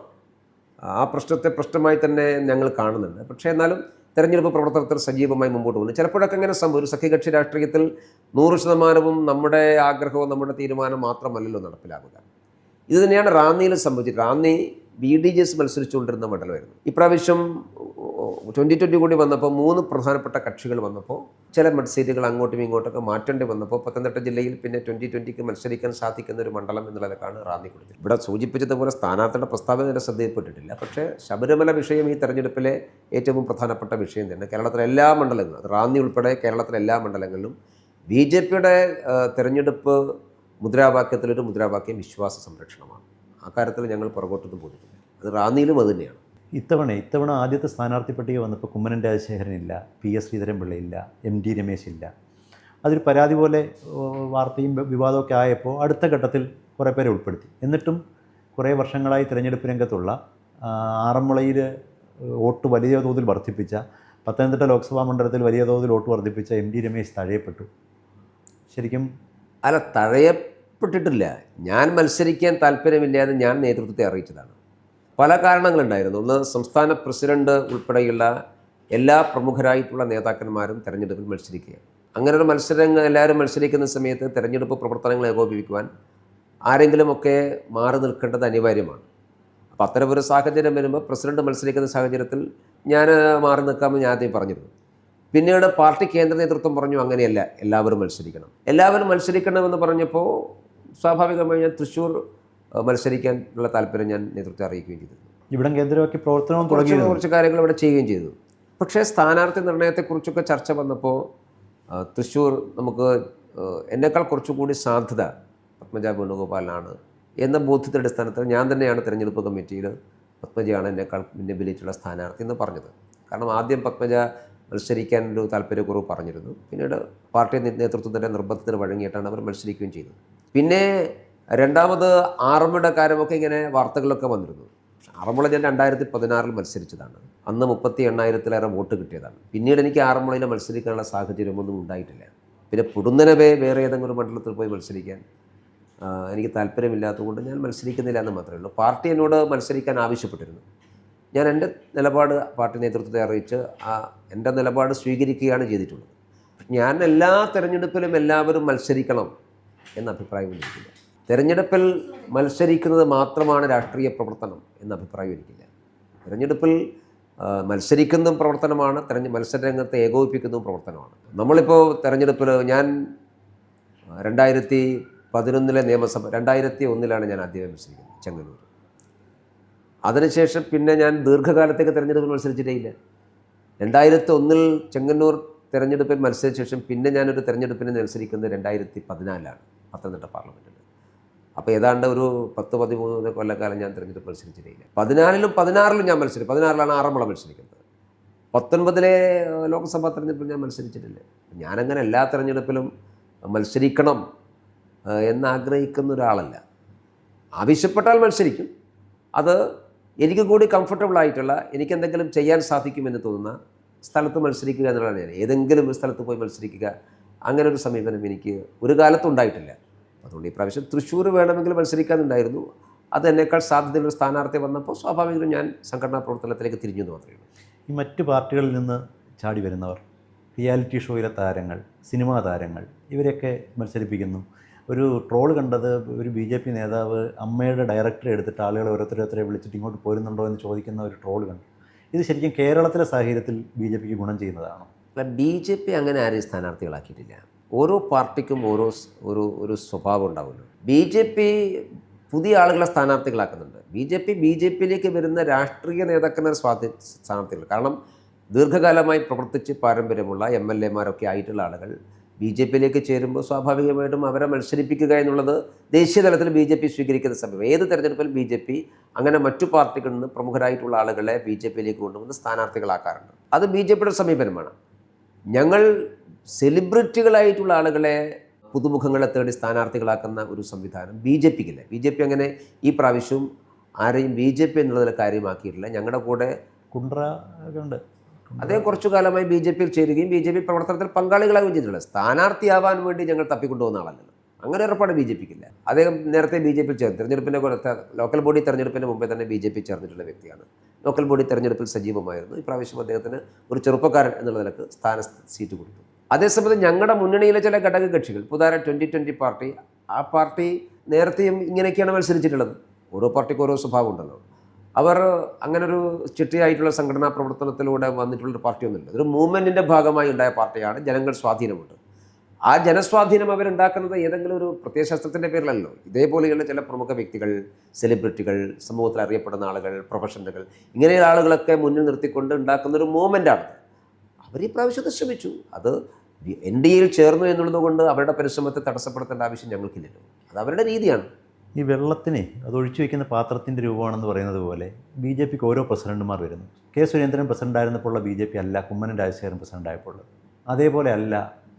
ആ പ്രശ്നത്തെ പ്രശ്നമായി തന്നെ ഞങ്ങൾ കാണുന്നുണ്ട്. പക്ഷേ എന്നാലും തെരഞ്ഞെടുപ്പ് പ്രവർത്തനത്തിൽ സജീവമായി മുമ്പോട്ട് പോകുന്നു. ചിലപ്പോഴൊക്കെ അങ്ങനെ സംഭവം. ഒരു സഖ്യകക്ഷി രാഷ്ട്രീയത്തിൽ 100% നമ്മുടെ ആഗ്രഹവും നമ്മുടെ തീരുമാനം മാത്രമല്ലല്ലോ നടപ്പിലാവുക. ഇത് തന്നെയാണ് റാന്നിയിൽ സംഭവിച്ചത്. റാന്നി BDJs മത്സരിച്ചുകൊണ്ടിരുന്ന മണ്ഡലമായിരുന്നു. ഇപ്രാവശ്യം 2020 കൂടി വന്നപ്പോൾ 3 പ്രധാനപ്പെട്ട കക്ഷികൾ വന്നപ്പോൾ ചില സീറ്റുകൾ അങ്ങോട്ടും ഇങ്ങോട്ടൊക്കെ മാറ്റേണ്ടി വന്നപ്പോൾ പത്തനംതിട്ട ജില്ലയിൽ പിന്നെ 2020 മത്സരിക്കാൻ സാധിക്കുന്ന ഒരു മണ്ഡലം എന്നുള്ളതൊക്കെയാണ് റാന്നി കൊടുത്തത്. ഇവിടെ സൂചിപ്പിച്ചതുപോലെ സ്ഥാനാർത്ഥിയുടെ പ്രസ്താവന എൻ്റെ ശ്രദ്ധയിൽപ്പെട്ടിട്ടില്ല. പക്ഷേ ശബരിമല വിഷയം ഈ തെരഞ്ഞെടുപ്പിലെ ഏറ്റവും പ്രധാനപ്പെട്ട വിഷയം തന്നെ. കേരളത്തിലെ എല്ലാ മണ്ഡലങ്ങളും, റാന്നി ഉൾപ്പെടെ കേരളത്തിലെ എല്ലാ മണ്ഡലങ്ങളിലും BJPയുടെ തെരഞ്ഞെടുപ്പ് മുദ്രാവാക്യത്തിലൊരു മുദ്രാവാക്യം വിശ്വാസ സംരക്ഷണമാണ്. ആ കാര്യത്തിൽ ഞങ്ങൾ പുറകോട്ടൊന്നും പോയിട്ടില്ല. അത് റാന്നിയിലും അത് തന്നെയാണ്. ഇത്തവണ ആദ്യത്തെ സ്ഥാനാർത്ഥി പട്ടിക വന്നപ്പോൾ കുമ്മനം രാജശേഖരനില്ല, PS ശ്രീധരൻപിള്ളയില്ല, MD രമേശ് ഇല്ല. അതൊരു പരാതി പോലെ വാർത്തയും വിവാദമൊക്കെ ആയപ്പോൾ അടുത്ത ഘട്ടത്തിൽ കുറേ പേരെ ഉൾപ്പെടുത്തി. എന്നിട്ടും കുറേ വർഷങ്ങളായി തിരഞ്ഞെടുപ്പ് രംഗത്തുള്ള ആറന്മുളയിൽ വോട്ട് വലിയ തോതിൽ വർദ്ധിപ്പിച്ച, പത്തനംതിട്ട ലോക്സഭാ മണ്ഡലത്തിൽ വലിയ തോതിൽ വോട്ട് വർദ്ധിപ്പിച്ച MD രമേശ് തഴയപ്പെട്ടു. ശരിക്കും അല്ല, തഴയപ്പെട്ടിട്ടില്ല. ഞാൻ മത്സരിക്കാൻ താല്പര്യമില്ലാതെ ഞാൻ നേതൃത്വത്തെ അറിയിച്ചതാണ്. പല കാരണങ്ങളുണ്ടായിരുന്നു. ഒന്ന്, സംസ്ഥാന പ്രസിഡന്റ് ഉൾപ്പെടെയുള്ള എല്ലാ പ്രമുഖരായിട്ടുള്ള നേതാക്കന്മാരും തെരഞ്ഞെടുപ്പിൽ മത്സരിക്കുകയാണ്. അങ്ങനെ ഒരു മത്സരം എല്ലാവരും മത്സരിക്കുന്ന സമയത്ത് തെരഞ്ഞെടുപ്പ് പ്രവർത്തനങ്ങൾ ഏകോപിപ്പിക്കുവാൻ ആരെങ്കിലുമൊക്കെ മാറി നിൽക്കേണ്ടത് അനിവാര്യമാണ്. അപ്പോൾ അത്തരമൊരു സാഹചര്യം വരുമ്പോൾ പ്രസിഡന്റ് മത്സരിക്കുന്ന സാഹചര്യത്തിൽ ഞാൻ മാറി നിൽക്കാമെന്ന് ഞാൻ ആദ്യം പറഞ്ഞിരുന്നു. പിന്നീട് പാർട്ടി കേന്ദ്ര നേതൃത്വം പറഞ്ഞു അങ്ങനെയല്ല, എല്ലാവരും മത്സരിക്കണമെന്ന് പറഞ്ഞപ്പോൾ സ്വാഭാവികമായി ഞാൻ തൃശ്ശൂർ മത്സരിക്കാനുള്ള താല്പര്യം ഞാൻ നേതൃത്വത്തെ അറിയിക്കുകയും ചെയ്തു. ഇവിടം കേന്ദ്രമാക്കി പ്രവർത്തനവും തുടങ്ങി കുറച്ച് കാര്യങ്ങൾ ഇവിടെ ചെയ്യുകയും ചെയ്തു. പക്ഷേ സ്ഥാനാർത്ഥി നിർണയത്തെക്കുറിച്ചൊക്കെ ചർച്ച വന്നപ്പോൾ തൃശ്ശൂർ നമുക്ക് എന്നേക്കാൾ കുറച്ചുകൂടി സാധ്യത പത്മജ വേണുഗോപാലിനാണ് എന്ന ബോധ്യത്തിൻ്റെ അടിസ്ഥാനത്തിൽ ഞാൻ തന്നെയാണ് തിരഞ്ഞെടുപ്പ് കമ്മിറ്റിയിൽ പത്മജയാണ് എന്നേക്കാൾ മുന്നിലുള്ള സ്ഥാനാർത്ഥി എന്ന് പറഞ്ഞത്. കാരണം ആദ്യം പത്മജ മത്സരിക്കാനൊരു താല്പര്യക്കുറവ് പറഞ്ഞിരുന്നു. പിന്നീട് പാർട്ടി നേതൃത്വത്തിൻ്റെ നിർബന്ധത്തിന് വഴങ്ങിയിട്ടാണ് അവർ മത്സരിക്കുകയും ചെയ്തത്. പിന്നെ രണ്ടാമത് ആറന്മുളയുടെ കാര്യമൊക്കെ ഇങ്ങനെ വാർത്തകളൊക്കെ വന്നിരുന്നു. ആറന്മുള ഞാൻ 2016 മത്സരിച്ചതാണ്. അന്ന് 38,000-ലേറെ വോട്ട് കിട്ടിയതാണ്. പിന്നീട് എനിക്ക് ആറന്മുളയിൽ മത്സരിക്കാനുള്ള സാഹചര്യമൊന്നും ഉണ്ടായിട്ടില്ല. പിന്നെ പൊടുന്നനവേ വേറെ ഏതെങ്കിലും മണ്ഡലത്തിൽ പോയി മത്സരിക്കാൻ എനിക്ക് താല്പര്യമില്ലാത്തതുകൊണ്ട് ഞാൻ മത്സരിക്കുന്നില്ല എന്ന് മാത്രമേ ഉള്ളൂ. പാർട്ടി എന്നോട് മത്സരിക്കാൻ ആവശ്യപ്പെട്ടിരുന്നു. ഞാൻ എൻ്റെ നിലപാട് പാർട്ടി നേതൃത്വത്തെ അറിയിച്ച് എൻ്റെ നിലപാട് സ്വീകരിക്കുകയാണ് ചെയ്തിട്ടുള്ളത്. ഞാൻ എല്ലാ തെരഞ്ഞെടുപ്പിലും എല്ലാവരും മത്സരിക്കണം എന്ന അഭിപ്രായം എനിക്കില്ല. തെരഞ്ഞെടുപ്പിൽ മത്സരിക്കുന്നത് മാത്രമാണ് രാഷ്ട്രീയ പ്രവർത്തനം എന്ന അഭിപ്രായം എനിക്കില്ല. തെരഞ്ഞെടുപ്പിൽ മത്സരിക്കുന്നതും പ്രവർത്തനമാണ്, മത്സരരംഗത്തെ ഏകോപിപ്പിക്കുന്നതും പ്രവർത്തനമാണ്. നമ്മളിപ്പോൾ തെരഞ്ഞെടുപ്പിൽ ഞാൻ 2011 നിയമസഭ 2001 ഞാൻ ആദ്യമേ മത്സരിക്കുന്നത് ചെങ്ങന്നൂർ. അതിനുശേഷം പിന്നെ ഞാൻ ദീർഘകാലത്തേക്ക് തെരഞ്ഞെടുപ്പിൽ മത്സരിച്ചിട്ടേ ഇല്ല. 2001 ചെങ്ങന്നൂർ തെരഞ്ഞെടുപ്പിൽ മത്സരിച്ച ശേഷം പിന്നെ ഞാനൊരു തെരഞ്ഞെടുപ്പിന് മത്സരിക്കുന്നത് 2014 പത്തനംതിട്ട പാർലമെൻറ്റിൽ. അപ്പോൾ ഏതാണ്ട് ഒരു 10-13 കൊല്ലക്കാലം ഞാൻ തെരഞ്ഞെടുപ്പ് മത്സരിച്ചിട്ടില്ല. 2014 ഞാൻ മത്സരിച്ചു. 2016 ആറന്മുള മത്സരിക്കുന്നത്. 2019 ലോക്സഭാ തെരഞ്ഞെടുപ്പിൽ ഞാൻ മത്സരിച്ചിട്ടില്ല. ഞാനങ്ങനെ എല്ലാ തെരഞ്ഞെടുപ്പിലും മത്സരിക്കണം എന്നാഗ്രഹിക്കുന്ന ഒരാളല്ല. ആവശ്യപ്പെട്ടാൽ മത്സരിക്കും. അത് എനിക്ക് കൂടി കംഫർട്ടബിൾ ആയിട്ടുള്ള, എനിക്കെന്തെങ്കിലും ചെയ്യാൻ സാധിക്കുമെന്ന് തോന്നുന്ന സ്ഥലത്ത് മത്സരിക്കുക എന്നുള്ളതാണ്. ഞാൻ ഏതെങ്കിലും ഒരു സ്ഥലത്ത് പോയി മത്സരിക്കുക, അങ്ങനെ ഒരു സമീപനം എനിക്ക് ഒരു കാലത്തും ഉണ്ടായിട്ടില്ല. അതുകൊണ്ട് ഈ പ്രാവശ്യം തൃശ്ശൂർ വേണമെങ്കിൽ മത്സരിക്കാനുണ്ടായിരുന്നു. അത് എന്നേക്കാൾ സാധ്യതയുള്ള സ്ഥാനാർത്ഥി വന്നപ്പോൾ സ്വാഭാവികമായും ഞാൻ സംഘടനാ പ്രവർത്തനത്തിലേക്ക് തിരിഞ്ഞു എന്ന് മാത്രമേ ഉള്ളൂ. ഈ മറ്റ് പാർട്ടികളിൽ നിന്ന് ചാടി വരുന്നവർ, റിയാലിറ്റി ഷോയിലെ താരങ്ങൾ, സിനിമാ താരങ്ങൾ, ഇവരെയൊക്കെ മത്സരിപ്പിക്കുന്നു. ഒരു ട്രോൾ കണ്ടത് ഒരു BJP നേതാവ് അമ്മയുടെ ഡയറക്ടറെ എടുത്തിട്ട് ആളുകളെ ഓരോരുത്തരെ വിളിച്ചിട്ട് ഇങ്ങോട്ട് പോരുന്നുണ്ടോ എന്ന് ചോദിക്കുന്ന ഒരു ട്രോൾ കണ്ടു. ഇത് ശരിക്കും കേരളത്തിലെ സാഹചര്യത്തിൽ BJPക്ക് ഗുണം ചെയ്യുന്നതാണോ? അല്ല, BJP അങ്ങനെ ആരെയും സ്ഥാനാർത്ഥികളാക്കിയിട്ടില്ല. ഓരോ പാർട്ടിക്കും ഒരു സ്വഭാവം ഉണ്ടാവുമല്ലോ. BJP പുതിയ ആളുകളെ സ്ഥാനാർത്ഥികളാക്കുന്നുണ്ട്. BJPയിലേക്ക് വരുന്ന രാഷ്ട്രീയ നേതാക്കന്മാരെ സ്ഥാനാർത്ഥികൾ. കാരണം ദീർഘകാലമായി പ്രവർത്തിച്ച് പാരമ്പര്യമുള്ള MLA-മാരൊക്കെ ആയിട്ടുള്ള ആളുകൾ BJPയിലേക്ക് ചേരുമ്പോൾ സ്വാഭാവികമായിട്ടും അവരെ മത്സരിപ്പിക്കുക എന്നുള്ളത് ദേശീയ തലത്തിൽ BJP സ്വീകരിക്കുന്ന സമയം. ഏത് തെരഞ്ഞെടുപ്പിലും BJP അങ്ങനെ മറ്റു പാർട്ടികളിൽ നിന്ന് പ്രമുഖരായിട്ടുള്ള ആളുകളെ BJPയിലേക്ക് കൊണ്ടുവന്ന് സ്ഥാനാർത്ഥികളാക്കാറുണ്ട്. അത് BJPയുടെ സമീപനമാണ്. ഞങ്ങൾ സെലിബ്രിറ്റികളായിട്ടുള്ള ആളുകളെ പുതുമുഖങ്ങളെ തേടി സ്ഥാനാർത്ഥികളാക്കുന്ന ഒരു സംവിധാനം BJPക്കില്ല. BJP അങ്ങനെ ഈ പ്രാവശ്യവും ആരെയും BJP എന്നുള്ളതിൽ കാര്യമാക്കിയിട്ടില്ല. ഞങ്ങളുടെ കൂടെ കുണ്ട്ര ഉണ്ട്. അദ്ദേഹം കുറച്ചു കാലമായി BJPയിൽ ചേരുകയും BJP പ്രവർത്തനത്തിൽ പങ്കാളികളാകുകയും ചെയ്തിട്ടുള്ളത്. സ്ഥാനാർത്ഥിയാവാൻ വേണ്ടി ഞങ്ങൾ തപ്പിക്കൊണ്ടുപോകുന്ന ആളല്ലല്ലോ. അങ്ങനെ ഏർപ്പാട് BJPക്കില്ല. അദ്ദേഹം നേരത്തെ BJPയിൽ ചേർന്നു. തെരഞ്ഞെടുപ്പിൻ്റെ ലോക്കൽ ബോഡി തെരഞ്ഞെടുപ്പിന് മുമ്പേ തന്നെ BJP ചേർന്നിട്ടുള്ള വ്യക്തിയാണ്. ലോക്കൽ ബോഡി തെരഞ്ഞെടുപ്പിൽ സജീവമായിരുന്നു. ഇപ്രാവശ്യം അദ്ദേഹത്തിന് ഒരു ചെറുപ്പക്കാരൻ എന്നുള്ള നിലക്ക് സീറ്റ് കൊടുത്തു. അതേസമയത്ത് ഞങ്ങളുടെ മുന്നണിയിലെ ചില ഘടക കക്ഷികൾ, ഉദാഹരണം 2020 പാർട്ടി, ആ പാർട്ടി നേരത്തെയും ഇങ്ങനെയൊക്കെയാണ് മത്സരിച്ചിട്ടുള്ളത്. ഓരോ പാർട്ടിക്കും ഓരോ സ്വഭാവം ഉണ്ടല്ലോ. അവർ അങ്ങനൊരു ചിട്ടയായിട്ടുള്ള സംഘടനാ പ്രവർത്തനത്തിലൂടെ വന്നിട്ടുള്ളൊരു പാർട്ടിയൊന്നുമില്ല. ഒരു മൂവ്മെൻറ്റിൻ്റെ ഭാഗമായി ഉണ്ടായ പാർട്ടിയാണ്. ജനങ്ങൾ സ്വാധീനമുണ്ട്. ആ ജനസ്വാധീനം അവരുണ്ടാക്കുന്നത് ഏതെങ്കിലും ഒരു പ്രത്യയശാസ്ത്രത്തിൻ്റെ പേരിലല്ലോ. ഇതേപോലെയുള്ള ചില പ്രമുഖ വ്യക്തികൾ, സെലിബ്രിറ്റികൾ, സമൂഹത്തിൽ അറിയപ്പെടുന്ന ആളുകൾ, പ്രൊഫഷണലുകൾ, ഇങ്ങനെയുള്ള ആളുകളൊക്കെ മുന്നിൽ നിർത്തിക്കൊണ്ട് ഉണ്ടാക്കുന്നൊരു മൂവ്മെൻറ്റാണ്. അവർ ഈ പ്രാവശ്യത്തെ ശ്രമിച്ചു. അത് NDAയിൽ ചേർന്നു എന്നുള്ളത് കൊണ്ട് അവരുടെ പരിശ്രമത്തെ തടസ്സപ്പെടുത്തേണ്ട ആവശ്യം ഞങ്ങൾക്കില്ലല്ലോ. അത് അവരുടെ രീതിയാണ്. ഈ വെള്ളത്തിനെ അത് ഒഴിച്ചു വയ്ക്കുന്ന പാത്രത്തിൻ്റെ രൂപമാണെന്ന് പറയുന്നത് പോലെ BJPക്ക് ഓരോ പ്രസിഡന്റുമാർ വരുന്നു. K. സുരേന്ദ്രൻ പ്രസിഡൻ്റായിരുന്നപ്പോൾ ഉള്ള BJP അല്ല കുമ്മനം രാജശേഖരൻ പ്രസിഡൻ്റായപ്പോൾ ഉള്ളത്. അതേപോലെ അല്ല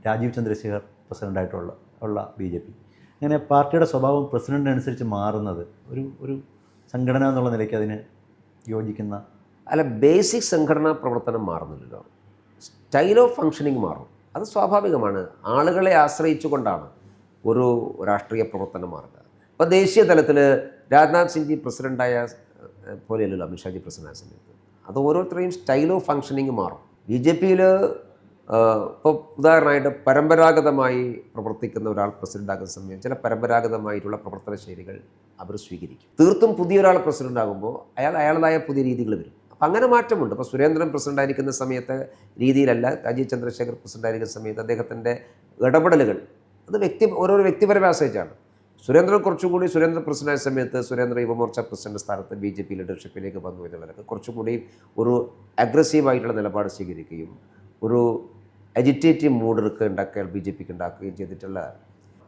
രാജീവ് ചന്ദ്രശേഖർ പ്രസിഡൻ്റായിട്ടുള്ള BJP. അങ്ങനെ പാർട്ടിയുടെ സ്വഭാവം പ്രസിഡൻ്റിനനുസരിച്ച് മാറുന്നത് ഒരു സംഘടന എന്നുള്ള നിലയ്ക്ക് അതിന് യോജിക്കുന്ന അല്ല, ബേസിക് സംഘടനാ പ്രവർത്തനം മാറുന്നില്ലല്ലോ. സ്റ്റൈൽ ഓഫ് ഫങ്ഷനിങ് മാറും. അത് സ്വാഭാവികമാണ്. ആളുകളെ ആശ്രയിച്ചുകൊണ്ടാണ് ഒരു രാഷ്ട്രീയ പ്രവർത്തനം മാറുക. ഇപ്പോൾ ദേശീയ തലത്തിൽ രാജ്നാഥ് സിംഗ് ജി പ്രസിഡൻ്റായ പോലെയല്ലല്ലോ അമിത്ഷാജി പ്രസിഡൻ്റായ സമയത്ത്. അത് ഓരോരുത്തരെയും സ്റ്റൈൽ ഓഫ് ഫങ്ഷനിങ് മാറും. BJPയിൽ ഇപ്പോൾ ഉദാഹരണമായിട്ട് പരമ്പരാഗതമായി പ്രവർത്തിക്കുന്ന ഒരാൾ പ്രസിഡൻ്റാകുന്ന സമയം ചില പരമ്പരാഗതമായിട്ടുള്ള പ്രവർത്തന ശൈലികൾ അവർ സ്വീകരിക്കും. തീർത്തും പുതിയൊരാൾ പ്രസിഡൻ്റാകുമ്പോൾ അയാളുടേതായ പുതിയ രീതികൾ വരും. അപ്പം അങ്ങനെ മാറ്റമുണ്ട്. ഇപ്പോൾ സുരേന്ദ്രൻ പ്രസിഡൻ്റായിരിക്കുന്ന സമയത്തെ രീതിയിലല്ല രാജീവ് ചന്ദ്രശേഖർ പ്രസിഡൻ്റായിരിക്കുന്ന സമയത്ത് അദ്ദേഹത്തിൻ്റെ ഇടപെടലുകൾ അത് ഓരോ വ്യക്തിപരമായി ആശ്രയിച്ചാണ്. സുരേന്ദ്രൻ പ്രസിഡൻ്റായ സമയത്ത് സുരേന്ദ്ര യുവമോർച്ച പ്രസിഡന്റ് സ്ഥാനത്ത് BJP ലീഡർഷിപ്പിലേക്ക് വന്നു എന്നുള്ളതൊക്കെ കുറച്ചുകൂടി ഒരു അഗ്രസീവായിട്ടുള്ള നിലപാട് സ്വീകരിക്കുകയും ഒരു അജിറ്റേറ്റീവ് മൂഡൊക്കെ BJPക്ക് ഉണ്ടാക്കുകയും ചെയ്തിട്ടുള്ള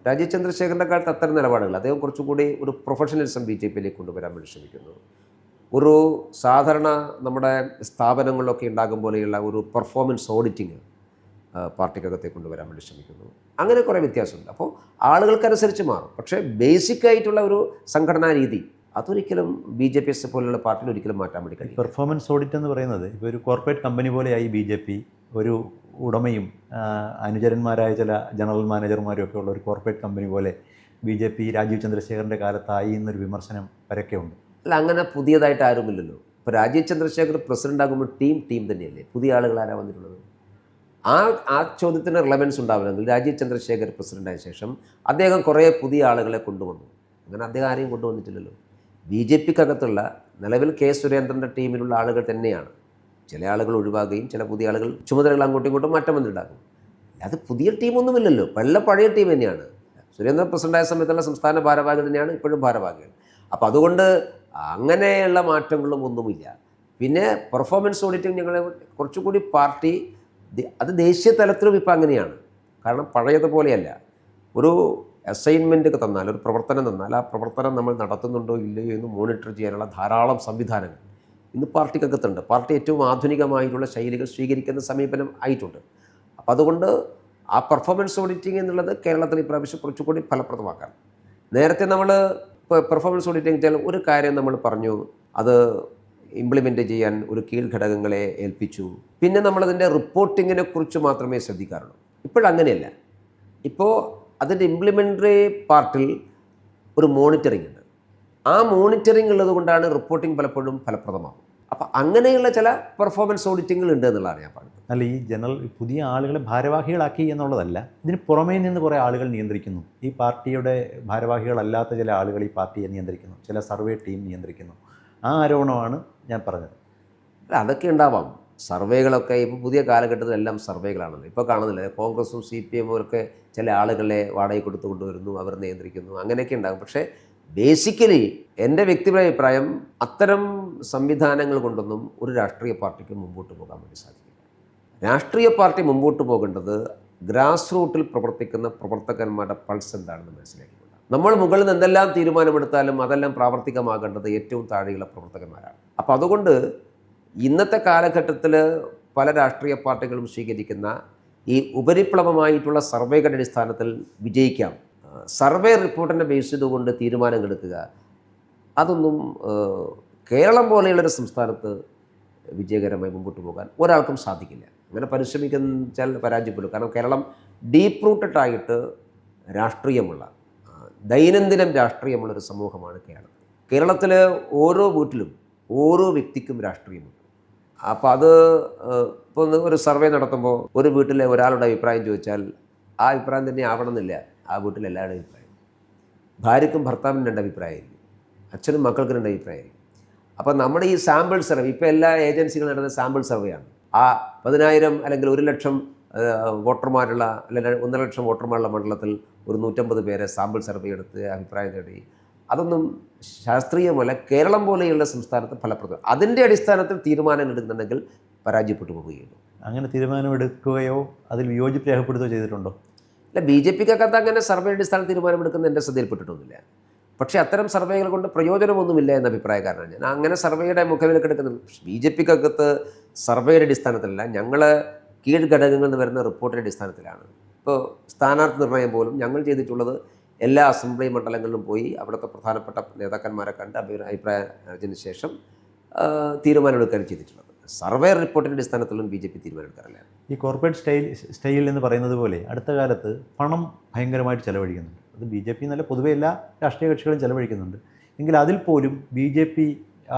രാജീവ് ചന്ദ്രശേഖരൻ്റെ കാലത്ത് അത്തരം നിലപാടുകൾ അദ്ദേഹം കുറച്ചുകൂടി ഒരു പ്രൊഫഷണലിസം BJPയിലേക്ക് കൊണ്ടുവരാൻ വേണ്ടി ശ്രമിക്കുന്നു. ഒരു സാധാരണ നമ്മുടെ സ്ഥാപനങ്ങളിലൊക്കെ ഉണ്ടാകും പോലെയുള്ള ഒരു പെർഫോമൻസ് ഓഡിറ്റിങ് പാർട്ടിക്കകത്തേക്ക് കൊണ്ടുവരാൻ വേണ്ടി ശ്രമിക്കുന്നു. അങ്ങനെ കുറേ വ്യത്യാസമുണ്ട്. അപ്പോൾ ആളുകൾക്കനുസരിച്ച് മാറും. പക്ഷേ ബേസിക് ആയിട്ടുള്ള ഒരു സംഘടനാ രീതി അതൊരിക്കലും BJP പോലുള്ള പാർട്ടിയിൽ ഒരിക്കലും മാറ്റാൻ വേണ്ടി കഴിയും. പെർഫോമൻസ് ഓഡിറ്റ് എന്ന് പറയുന്നത് ഇപ്പോൾ ഒരു കോർപ്പറേറ്റ് കമ്പനി പോലെയായി BJP. ഒരു ഉടമയും അനുചരന്മാരായ ചില ജനറൽ മാനേജർമാരും ഒക്കെ ഉള്ള ഒരു കോർപ്പറേറ്റ് കമ്പനി പോലെ BJP രാജീവ് ചന്ദ്രശേഖരൻ്റെ കാലത്തായി എന്നൊരു വിമർശനം വരക്കെ ഉണ്ട്. അല്ല, അങ്ങനെ പുതിയതായിട്ട് ആരുമില്ലല്ലോ. ഇപ്പോൾ രാജീവ് ചന്ദ്രശേഖർ പ്രസിഡൻ്റ് ആകുമ്പോൾ ടീം തന്നെയല്ലേ. പുതിയ ആളുകൾ ആരാ വന്നിട്ടുള്ളത്? ആ ചോദ്യത്തിന് റിലവൻസ് ഉണ്ടാവില്ലെങ്കിൽ രാജീവ് ചന്ദ്രശേഖർ പ്രസിഡൻ്റായ ശേഷം അദ്ദേഹം കുറേ പുതിയ ആളുകളെ കൊണ്ടുവന്നു. അങ്ങനെ അദ്ദേഹം ആരെയും കൊണ്ടുവന്നിട്ടില്ലല്ലോ. BJPക്കകത്തുള്ള നിലവിൽ K. സുരേന്ദ്രൻ്റെ ടീമിലുള്ള ആളുകൾ തന്നെയാണ്. ചില ആളുകൾ ഒഴിവാകുകയും ചില പുതിയ ആളുകൾ ചുമതലകൾ അങ്ങോട്ടും ഇങ്ങോട്ടും മാറ്റം വന്നിട്ടുണ്ടാകും. അത് പുതിയ ടീമൊന്നുമില്ലല്ലോ. പഴയ ടീം തന്നെയാണ്. സുരേന്ദ്രൻ പ്രസിഡൻ്റായ സമയത്തുള്ള സംസ്ഥാന ഭാരവാഹികൾ തന്നെയാണ് ഇപ്പോഴും ഭാരവാഹികൾ. അപ്പോൾ അതുകൊണ്ട് അങ്ങനെയുള്ള മാറ്റങ്ങളും ഒന്നുമില്ല. പിന്നെ പെർഫോമൻസ് ഓഡിറ്റിംഗ് ഞങ്ങൾ കുറച്ചുകൂടി പാർട്ടി അത് ദേശീയ തലത്തിലും ഇപ്പോൾ അങ്ങനെയാണ്. കാരണം പഴയതുപോലെയല്ല. ഒരു അസൈൻമെൻറ്റ് തന്നാൽ, ഒരു പ്രവർത്തനം തന്നാൽ ആ പ്രവർത്തനം നമ്മൾ നടത്തുന്നുണ്ടോ ഇല്ലയോ എന്ന് മോണിറ്റർ ചെയ്യാനുള്ള ധാരാളം സംവിധാനങ്ങൾ ഇന്ന് പാർട്ടിക്കകത്തുണ്ട്. പാർട്ടി ഏറ്റവും ആധുനികമായിട്ടുള്ള ശൈലികൾ സ്വീകരിക്കുന്ന സമീപനം ആയിട്ടുണ്ട്. അപ്പോൾ അതുകൊണ്ട് ആ പെർഫോമൻസ് ഓഡിറ്റിംഗ് എന്നുള്ളത് കേരളത്തിൽ ഇപ്രാവശ്യം കുറച്ചുകൂടി ഫലപ്രദമാക്കാം. നേരത്തെ നമ്മൾ പെർഫോമൻസ് ഓഡിറ്റിംഗ് വെച്ചാൽ ഒരു കാര്യം നമ്മൾ പറഞ്ഞു, അത് ഇംപ്ലിമെൻറ്റ് ചെയ്യാൻ ഒരു കീഴ്ഘടകങ്ങളെ ഏൽപ്പിച്ചു. പിന്നെ നമ്മളതിൻ്റെ റിപ്പോർട്ടിങ്ങിനെ കുറിച്ച് മാത്രമേ ശ്രദ്ധിക്കാറുള്ളൂ. ഇപ്പോഴങ്ങനെയല്ല. ഇപ്പോൾ അതിൻ്റെ ഇംപ്ലിമെൻ്ററി പാർട്ടിൽ ഒരു മോണിറ്ററിംഗ് ഉണ്ട്. ആ മോണിറ്ററിംഗ് ഉള്ളത് കൊണ്ടാണ് റിപ്പോർട്ടിംഗ് പലപ്പോഴും ഫലപ്രദമാകും. അപ്പോൾ അങ്ങനെയുള്ള ചില പെർഫോമൻസ് ഓഡിറ്റിങ്ങൾ ഉണ്ട് എന്നുള്ളതാണ് ഞാൻ പറഞ്ഞത്. അല്ല, ഈ പുതിയ ആളുകളെ ഭാരവാഹികളാക്കി എന്നുള്ളതല്ല, ഇതിന് പുറമേ നിന്ന് കുറേ ആളുകൾ നിയന്ത്രിക്കുന്നു. ഈ പാർട്ടിയുടെ ഭാരവാഹികളല്ലാത്ത ചില ആളുകൾ ഈ പാർട്ടിയെ നിയന്ത്രിക്കുന്നു, ചില സർവേ ടീം നിയന്ത്രിക്കുന്നു. ആ ആരോപണമാണ് ഞാൻ പറഞ്ഞത്. അല്ല, അതൊക്കെ ഉണ്ടാവാം. സർവേകളൊക്കെ ഇപ്പോൾ പുതിയ കാലഘട്ടത്തിലെല്ലാം സർവേകളാണല്ലോ. ഇപ്പോൾ കാണുന്നില്ല, കോൺഗ്രസും CPM ഒക്കെ ചില ആളുകളെ വാടകയ്ക്ക് കൊടുത്തു കൊണ്ടുവരുന്നു, അവർ നിയന്ത്രിക്കുന്നു, അങ്ങനെയൊക്കെ ഉണ്ടാകും. പക്ഷേ ബേസിക്കലി എൻ്റെ വ്യക്തിപരമായ അഭിപ്രായം, അത്തരം സംവിധാനങ്ങൾ കൊണ്ടൊന്നും ഒരു രാഷ്ട്രീയ പാർട്ടിക്ക് മുമ്പോട്ട് പോകാൻ വേണ്ടി സാധിക്കില്ല. രാഷ്ട്രീയ പാർട്ടി മുമ്പോട്ട് പോകേണ്ടത് ഗ്രാസ് റൂട്ടിൽ പ്രവർത്തിക്കുന്ന പ്രവർത്തകന്മാരുടെ പൾസ് എന്താണെന്ന് മനസ്സിലാക്കിക്കൊണ്ടാണ്. നമ്മൾ മുകളിൽ നിന്ന് എന്തെല്ലാം തീരുമാനമെടുത്താലും അതെല്ലാം പ്രാവർത്തികമാകേണ്ടത് ഏറ്റവും താഴെയുള്ള പ്രവർത്തകന്മാരാണ്. അപ്പോൾ അതുകൊണ്ട് ഇന്നത്തെ കാലഘട്ടത്തിൽ പല രാഷ്ട്രീയ പാർട്ടികളും സ്വീകരിക്കുന്ന ഈ ഉപരിപ്ലവമായിട്ടുള്ള സർവേകളുടെ അടിസ്ഥാനത്തിൽ വിജയിക്കാം, സർവേ റിപ്പോർട്ടിനെ ബേസ് ചെയ്തുകൊണ്ട് തീരുമാനങ്ങൾ എടുക്കുക, അതൊന്നും കേരളം പോലെയുള്ളൊരു സംസ്ഥാനത്ത് വിജയകരമായി മുമ്പോട്ട് പോകാൻ ഒരാൾക്കും സാധിക്കില്ല. അങ്ങനെ പരിശ്രമിച്ചാൽ പരാജയപ്പെടും. കാരണം കേരളം ഡീപ്പ് റൂട്ടഡായിട്ട് രാഷ്ട്രീയമുള്ള, ദൈനംദിനം രാഷ്ട്രീയമുള്ളൊരു സമൂഹമാണ് കേരളം. കേരളത്തിൽ ഓരോ വീട്ടിലും ഓരോ വ്യക്തിക്കും രാഷ്ട്രീയമുണ്ട്. അപ്പോൾ അത് ഇപ്പോൾ ഒരു സർവേ നടത്തുമ്പോൾ ഒരു വീട്ടിലെ ഒരാളുടെ അഭിപ്രായം ചോദിച്ചാൽ ആ അഭിപ്രായം തന്നെ ആവണമെന്നില്ല ആ വീട്ടിലെ എല്ലാവരുടെയും അഭിപ്രായം. ഭാര്യയ്ക്കും ഭർത്താവിനും രണ്ട് അഭിപ്രായമായിരിക്കും, അച്ഛനും മക്കൾക്കും രണ്ട് അഭിപ്രായമായിരിക്കും. അപ്പോൾ നമ്മുടെ ഈ സാമ്പിൾ സർവേ, ഇപ്പോൾ എല്ലാ ഏജൻസികളും നടന്ന സാമ്പിൾ സർവേയാണ്. ആ 10,000 അല്ലെങ്കിൽ 1,00,000 വോട്ടർമാരുള്ള, അല്ലെങ്കിൽ 1,50,000 വോട്ടർമാരുള്ള മണ്ഡലത്തിൽ ഒരു 150 പേരെ സാമ്പിൾ സർവേ എടുത്ത് അഭിപ്രായം നേടി. അതൊന്നും ശാസ്ത്രീയമല്ല. കേരളം പോലെയുള്ള സംസ്ഥാനത്ത് ഫലപ്രദം. അതിൻ്റെ അടിസ്ഥാനത്തിൽ തീരുമാനങ്ങൾ എടുക്കുന്നുണ്ടെങ്കിൽ പരാജയപ്പെട്ടു പോവുകയുള്ളൂ. അങ്ങനെ തീരുമാനമെടുക്കുകയോ അതിൽ വിയോജിപ്പ് രേഖപ്പെടുത്തുകയോ ചെയ്തിട്ടുണ്ടോ? അല്ല, BJPക്കകത്ത് അങ്ങനെ സർവേ അടിസ്ഥാനത്തിൽ തീരുമാനമെടുക്കുന്ന എൻ്റെ ശ്രദ്ധയിൽപ്പെട്ടിട്ടൊന്നുമില്ല. പക്ഷേ അത്തരം സർവേകൾ കൊണ്ട് പ്രയോജനമൊന്നുമില്ല എന്ന അഭിപ്രായക്കാരനാണ് ഞാൻ. അങ്ങനെ സർവേയുടെ മുഖവിലക്ക് എടുക്കുന്നത് BJPക്കകത്ത് സർവേയുടെ അടിസ്ഥാനത്തിലല്ല, ഞങ്ങൾ കീഴ്ഘടകങ്ങളിൽ നിന്ന് വരുന്ന റിപ്പോർട്ടിൻ്റെ അടിസ്ഥാനത്തിലാണ്. ഇപ്പോൾ സ്ഥാനാർത്ഥി നിർണ്ണയം പോലും ഞങ്ങൾ ചെയ്തിട്ടുള്ളത് എല്ലാ അസംബ്ലി മണ്ഡലങ്ങളിലും പോയി അവിടുത്തെ പ്രധാനപ്പെട്ട നേതാക്കന്മാരെ കണ്ട് അഭിപ്രായത്തിന് ശേഷം തീരുമാനമെടുക്കുകയാണ് ചെയ്തിട്ടുള്ളത്. സർവേ റിപ്പോർട്ടിൻ്റെ അടിസ്ഥാനത്തിലും BJP തീരുമാനമെടുക്കാറില്ല. ഈ കോർപ്പറേറ്റ് സ്റ്റൈൽ എന്ന് പറയുന്നത് പോലെ അടുത്ത കാലത്ത് പണം ഭയങ്കരമായിട്ട് ചെലവഴിക്കുന്നുണ്ട്. അത് BJP എന്നല്ല, പൊതുവെ എല്ലാ രാഷ്ട്രീയ കക്ഷികളും ചെലവഴിക്കുന്നുണ്ട്. എങ്കിൽ അതിൽ പോലും BJP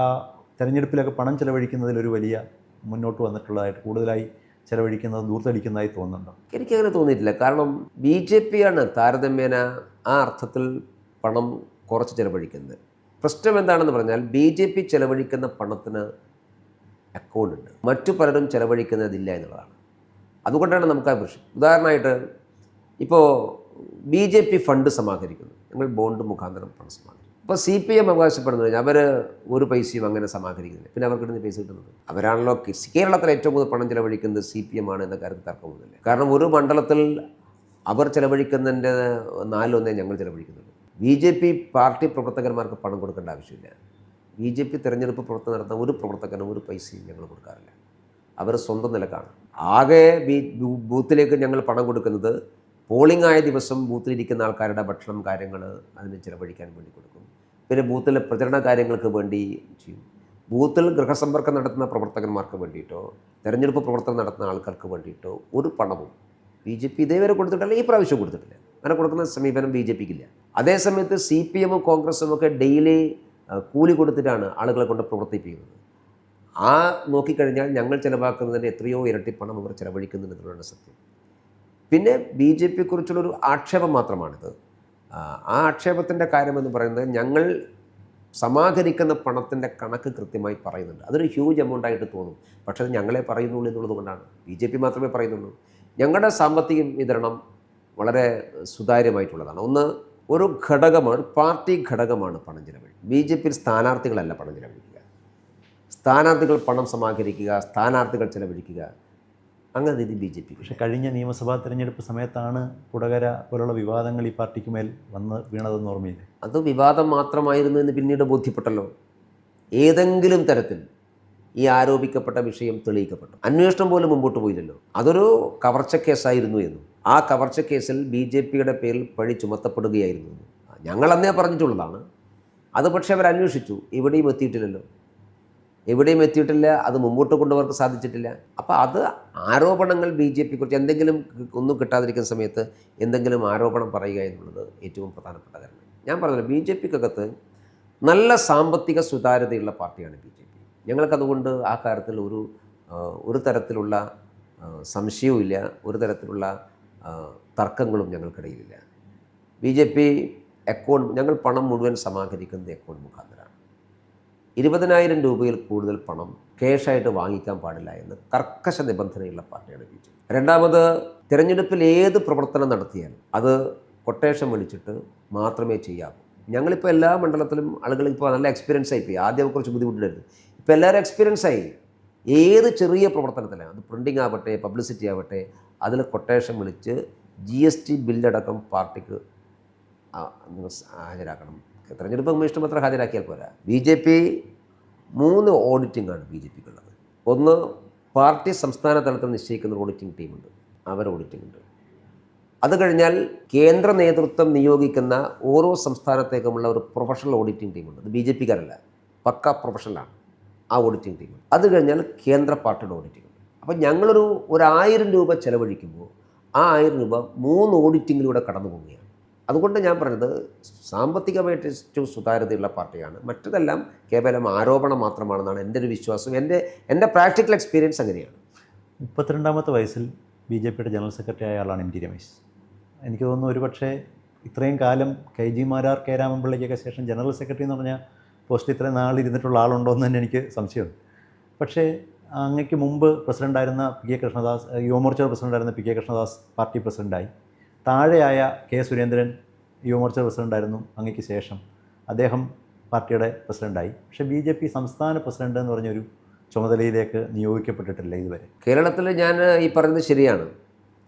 തെരഞ്ഞെടുപ്പിലൊക്കെ പണം ചെലവഴിക്കുന്നതിലൊരു വലിയ മുന്നോട്ട് വന്നിട്ടുള്ളതായിട്ട്, കൂടുതലായി ചെലവഴിക്കുന്നത് ദൂർത്തടിക്കുന്നതായി തോന്നുന്നുണ്ടോ? എനിക്കങ്ങനെ തോന്നിയിട്ടില്ല. കാരണം BJPയാണ് താരതമ്യേന ആ അർത്ഥത്തിൽ പണം കുറച്ച് ചെലവഴിക്കുന്നത്. പ്രശ്നം എന്താണെന്ന് പറഞ്ഞാൽ BJP ചെലവഴിക്കുന്ന പണത്തിന് അക്കൗണ്ട് ഉണ്ട്, മറ്റു പലരും ചെലവഴിക്കുന്നതില്ല എന്നുള്ളതാണ്. അതുകൊണ്ടാണ് നമുക്ക് ആ പ്രശ്നം. ഉദാഹരണമായിട്ട് ഇപ്പോൾ BJP ഫണ്ട് സമാഹരിക്കുന്നു, ഞങ്ങൾ ബോണ്ട് മുഖാന്തരം പണം സമാഹരിക്കും. ഇപ്പോൾ CPM അവകാശപ്പെടുന്നത് അവർ ഒരു പൈസയും അങ്ങനെ സമാഹരിക്കുന്നില്ല. പിന്നെ അവർക്ക് കിട്ടുന്ന പൈസ കിട്ടുന്നത് അവരാണല്ലോ. കേരളത്തിൽ ഏറ്റവും കൂടുതൽ പണം ചെലവഴിക്കുന്നത് CPM ആണ് എന്ന കാര്യത്തിൽ തർക്കമൊന്നുമില്ല. കാരണം ഒരു മണ്ഡലത്തിൽ അവർ ചെലവഴിക്കുന്നതിൻ്റെ 4/1 ഞങ്ങൾ ചെലവഴിക്കുന്നുള്ളൂ. BJP പാർട്ടി പ്രവർത്തകന്മാർക്ക് പണം കൊടുക്കേണ്ട ആവശ്യമില്ല. BJP തിരഞ്ഞെടുപ്പ് പ്രവർത്തനം നടത്തുന്ന ഒരു പ്രവർത്തകനും ഒരു പൈസയും ഞങ്ങൾ കൊടുക്കാറില്ല. അവർ സ്വന്തം നിലക്കാണ്. ആകെ ബൂത്തിലേക്ക് ഞങ്ങൾ പണം കൊടുക്കുന്നത് പോളിംഗ് ആയ ദിവസം ബൂത്തിലിരിക്കുന്ന ആൾക്കാരുടെ ഭക്ഷണം, കാര്യങ്ങൾ അതിന് ചിലവഴിക്കാൻ വേണ്ടി കൊടുക്കും. പിന്നെ ബൂത്തിലെ പ്രചരണ കാര്യങ്ങൾക്ക് വേണ്ടി ചെയ്യും. ബൂത്തിൽ ഗൃഹസമ്പർക്കം നടത്തുന്ന പ്രവർത്തകന്മാർക്ക് വേണ്ടിയിട്ടോ തെരഞ്ഞെടുപ്പ് പ്രവർത്തനം നടത്തുന്ന ആൾക്കാർക്ക് വേണ്ടിയിട്ടോ ഒരു പണവും BJP ഇതേവരെ കൊടുത്തിട്ടില്ല, ഈ പ്രാവശ്യം കൊടുത്തിട്ടില്ല. അങ്ങനെ കൊടുക്കുന്ന സമീപനം BJPക്കില്ല. അതേസമയത്ത് CPM കോൺഗ്രസും ഒക്കെ ഡെയിലി കൂലി കൊടുത്തിട്ടാണ് ആളുകളെ കൊണ്ട് പ്രവർത്തിപ്പിക്കുന്നത്. ആ നോക്കിക്കഴിഞ്ഞാൽ ഞങ്ങൾ ചിലവാക്കുന്നതിൻ്റെ എത്രയോ ഇരട്ടി പണം അവർ ചിലവഴിക്കുന്നുണ്ടെന്നുള്ളതാണ് സത്യം. പിന്നെ BJPയെക്കുറിച്ചുള്ളൊരു ആക്ഷേപം മാത്രമാണിത്. ആ ആക്ഷേപത്തിൻ്റെ കാര്യമെന്ന് പറയുന്നത്, ഞങ്ങൾ സമാഹരിക്കുന്ന പണത്തിൻ്റെ കണക്ക് കൃത്യമായി പറയുന്നുണ്ട്. അതൊരു ഹ്യൂജ് എമൗണ്ടായിട്ട് തോന്നും, പക്ഷേ അത് ഞങ്ങളെ പറയുന്നുള്ളൂ എന്നുള്ളത് കൊണ്ടാണ്. BJP മാത്രമേ പറയുന്നുള്ളൂ. ഞങ്ങളുടെ സാമ്പത്തിക വിതരണം വളരെ സുതാര്യമായിട്ടുള്ളതാണ്. ഒരു ഘടകമാണ്, പാർട്ടി ഘടകമാണ് പണം ചിലവഴിക്കുക. BJPയിൽ സ്ഥാനാർത്ഥികളല്ല പണം ചിലവഴിക്കുക. സ്ഥാനാർത്ഥികൾ പണം സമാഹരിക്കുക, സ്ഥാനാർത്ഥികൾ ചിലവഴിക്കുക, അങ്ങനെ രീതി BJP. പക്ഷേ കഴിഞ്ഞ നിയമസഭാ തെരഞ്ഞെടുപ്പ് സമയത്താണ് കുടകര പോലുള്ള വിവാദങ്ങൾ ഈ പാർട്ടിക്ക് മേൽ വന്ന് വീണതെന്ന് ഓർമ്മയില്ല. അത് വിവാദം മാത്രമായിരുന്നു എന്ന് പിന്നീട് ബോധ്യപ്പെട്ടല്ലോ. ഏതെങ്കിലും തരത്തിൽ ഈ ആരോപിക്കപ്പെട്ട വിഷയം തെളിയിക്കപ്പെട്ടു. അന്വേഷണം പോലും മുമ്പോട്ട് പോയില്ലല്ലോ. അതൊരു കവർച്ച കേസായിരുന്നു എന്നും ആ കവർച്ച കേസിൽ BJPയുടെ പേരിൽ പഴി ചുമത്തപ്പെടുകയായിരുന്നു എന്നും ഞങ്ങൾ അന്നേ പറഞ്ഞിട്ടുള്ളതാണ്. അത് പക്ഷേ അവർ അന്വേഷിച്ചു, എവിടെയും എത്തിയിട്ടില്ല. അത് മുമ്പോട്ട് കൊണ്ടുപോകാൻ സാധിച്ചിട്ടില്ല. അപ്പോൾ അത് ആരോപണങ്ങൾ BJPയെക്കുറിച്ച് എന്തെങ്കിലും ഒന്നും കിട്ടാതിരിക്കുന്ന സമയത്ത് എന്തെങ്കിലും ആരോപണം പറയുക എന്നുള്ളത് ഏറ്റവും പ്രധാനപ്പെട്ട കാര്യമാണ്. ഞാൻ പറഞ്ഞത് BJPക്കകത്ത് നല്ല സാമ്പത്തിക സുതാര്യതയുള്ള പാർട്ടിയാണ് BJP. ഞങ്ങൾക്കതുകൊണ്ട് ആ കാര്യത്തിൽ ഒരു തരത്തിലുള്ള സംശയവുമില്ല, ഒരു തരത്തിലുള്ള തർക്കങ്ങളും ഞങ്ങൾക്കിടയിലില്ല. BJP അക്കൗണ്ട്, ഞങ്ങൾ പണം മുഴുവൻ സമാഹരിക്കുന്നത് അക്കൗണ്ട് മുഖാന്തരമാണ്. 20,000 രൂപയിൽ കൂടുതൽ പണം ക്യാഷായിട്ട് വാങ്ങിക്കാൻ പാടില്ല എന്ന് കർക്കശ നിബന്ധനയുള്ള പാർട്ടിയാണ് BJP. രണ്ടാമത്, തിരഞ്ഞെടുപ്പിൽ ഏത് പ്രവർത്തനം നടത്തിയാലും അത് കൊട്ടേഷൻ വിളിച്ചിട്ട് മാത്രമേ ചെയ്യാവൂ. ഞങ്ങളിപ്പോൾ എല്ലാ മണ്ഡലത്തിലും ആളുകൾ ഇപ്പോൾ നല്ല എക്സ്പീരിയൻസ് ആയിപ്പോയി. ആദ്യം കുറച്ച് ബുദ്ധിമുട്ടായിരുന്നു, ഇപ്പോൾ എല്ലാവരും എക്സ്പീരിയൻസ് ആയി. ഏത് ചെറിയ പ്രവർത്തനത്തിലാണ്, അത് പ്രിൻറ്റിംഗ് ആവട്ടെ, പബ്ലിസിറ്റി ആവട്ടെ, അതിൽ കൊട്ടേഷൻ വിളിച്ച് GST ബില്ലടക്കം പാർട്ടിക്ക് ഹാജരാക്കണം. തെരഞ്ഞെടുപ്പ് കമ്മീഷൻ മാത്രം ഹാജരാക്കിയാൽ പോരാ. BJP 3 ഓഡിറ്റിംഗാണ് BJPക്കുള്ളത്. ഒന്ന്, പാർട്ടി സംസ്ഥാന തലത്തിൽ നിശ്ചയിക്കുന്ന ഓഡിറ്റിംഗ് ടീമുണ്ട്, അവർ ഓഡിറ്റിംഗ് ഉണ്ട്. അത് കഴിഞ്ഞാൽ കേന്ദ്ര നേതൃത്വം നിയോഗിക്കുന്ന ഓരോ സംസ്ഥാനത്തേക്കുമുള്ള ഒരു പ്രൊഫഷണൽ ഓഡിറ്റിംഗ് ടീമുണ്ട്. അത് BJPക്കാരല്ല, പക്ക പ്രൊഫഷണലാണ് ആ ഓഡിറ്റിംഗ് ടീം. അത് കഴിഞ്ഞാൽ കേന്ദ്ര പാർട്ടിയുടെ ഓഡിറ്റിംഗ് ഉണ്ട്. അപ്പോൾ ഞങ്ങളൊരു 1,000 രൂപ ചിലവഴിക്കുമ്പോൾ ആ 1000 രൂപ 3 ഓഡിറ്റിങ്ങിലൂടെ കടന്നു പോവുകയാണ്. അതുകൊണ്ട് ഞാൻ പറഞ്ഞത് സാമ്പത്തികമായിട്ട് ഏറ്റവും സുതാര്യതയുള്ള പാർട്ടിയാണ്. മറ്റതെല്ലാം കേവലം ആരോപണം മാത്രമാണെന്നാണ് എൻ്റെ ഒരു വിശ്വാസം. എൻ്റെ പ്രാക്ടിക്കൽ എക്സ്പീരിയൻസ് അങ്ങനെയാണ്. 32ാമത്തെ വയസ്സിൽ BJPയുടെ ജനറൽ സെക്രട്ടറി ആയ ആളാണ് MT രമേശ്. എനിക്ക് തോന്നുന്നു ഒരുപക്ഷെ ഇത്രയും കാലം KG മാരാർ, K രാമൻപിള്ളയ്ക്കൊക്കെ ശേഷം ജനറൽ സെക്രട്ടറി എന്ന് പറഞ്ഞാൽ പോസ്റ്റിൽ ഇത്രയും നാളിരുന്നിട്ടുള്ള ആളുണ്ടോ എന്ന് തന്നെ എനിക്ക് സംശയമുണ്ട്. പക്ഷേ അങ്ങയ്ക്ക് മുമ്പ് പ്രസിഡൻ്റായിരുന്ന PK കൃഷ്ണദാസ്, യുവമോർച്ച പ്രസിഡൻ്റായിരുന്ന PK കൃഷ്ണദാസ് പാർട്ടി പ്രസിഡൻ്റായി. താഴെയായ K സുരേന്ദ്രൻ യുവമോർച്ച പ്രസിഡൻ്റായിരുന്നു അങ്ങയ്ക്ക് ശേഷം. അദ്ദേഹം പാർട്ടിയുടെ പ്രസിഡൻ്റായി. പക്ഷേ BJP സംസ്ഥാന പ്രസിഡന്റ് എന്ന് പറഞ്ഞൊരു ചുമതലയിലേക്ക് നിയോഗിക്കപ്പെട്ടിട്ടില്ല ഇതുവരെ. കേരളത്തിൽ ഞാൻ ഈ പറയുന്നത് ശരിയാണ്.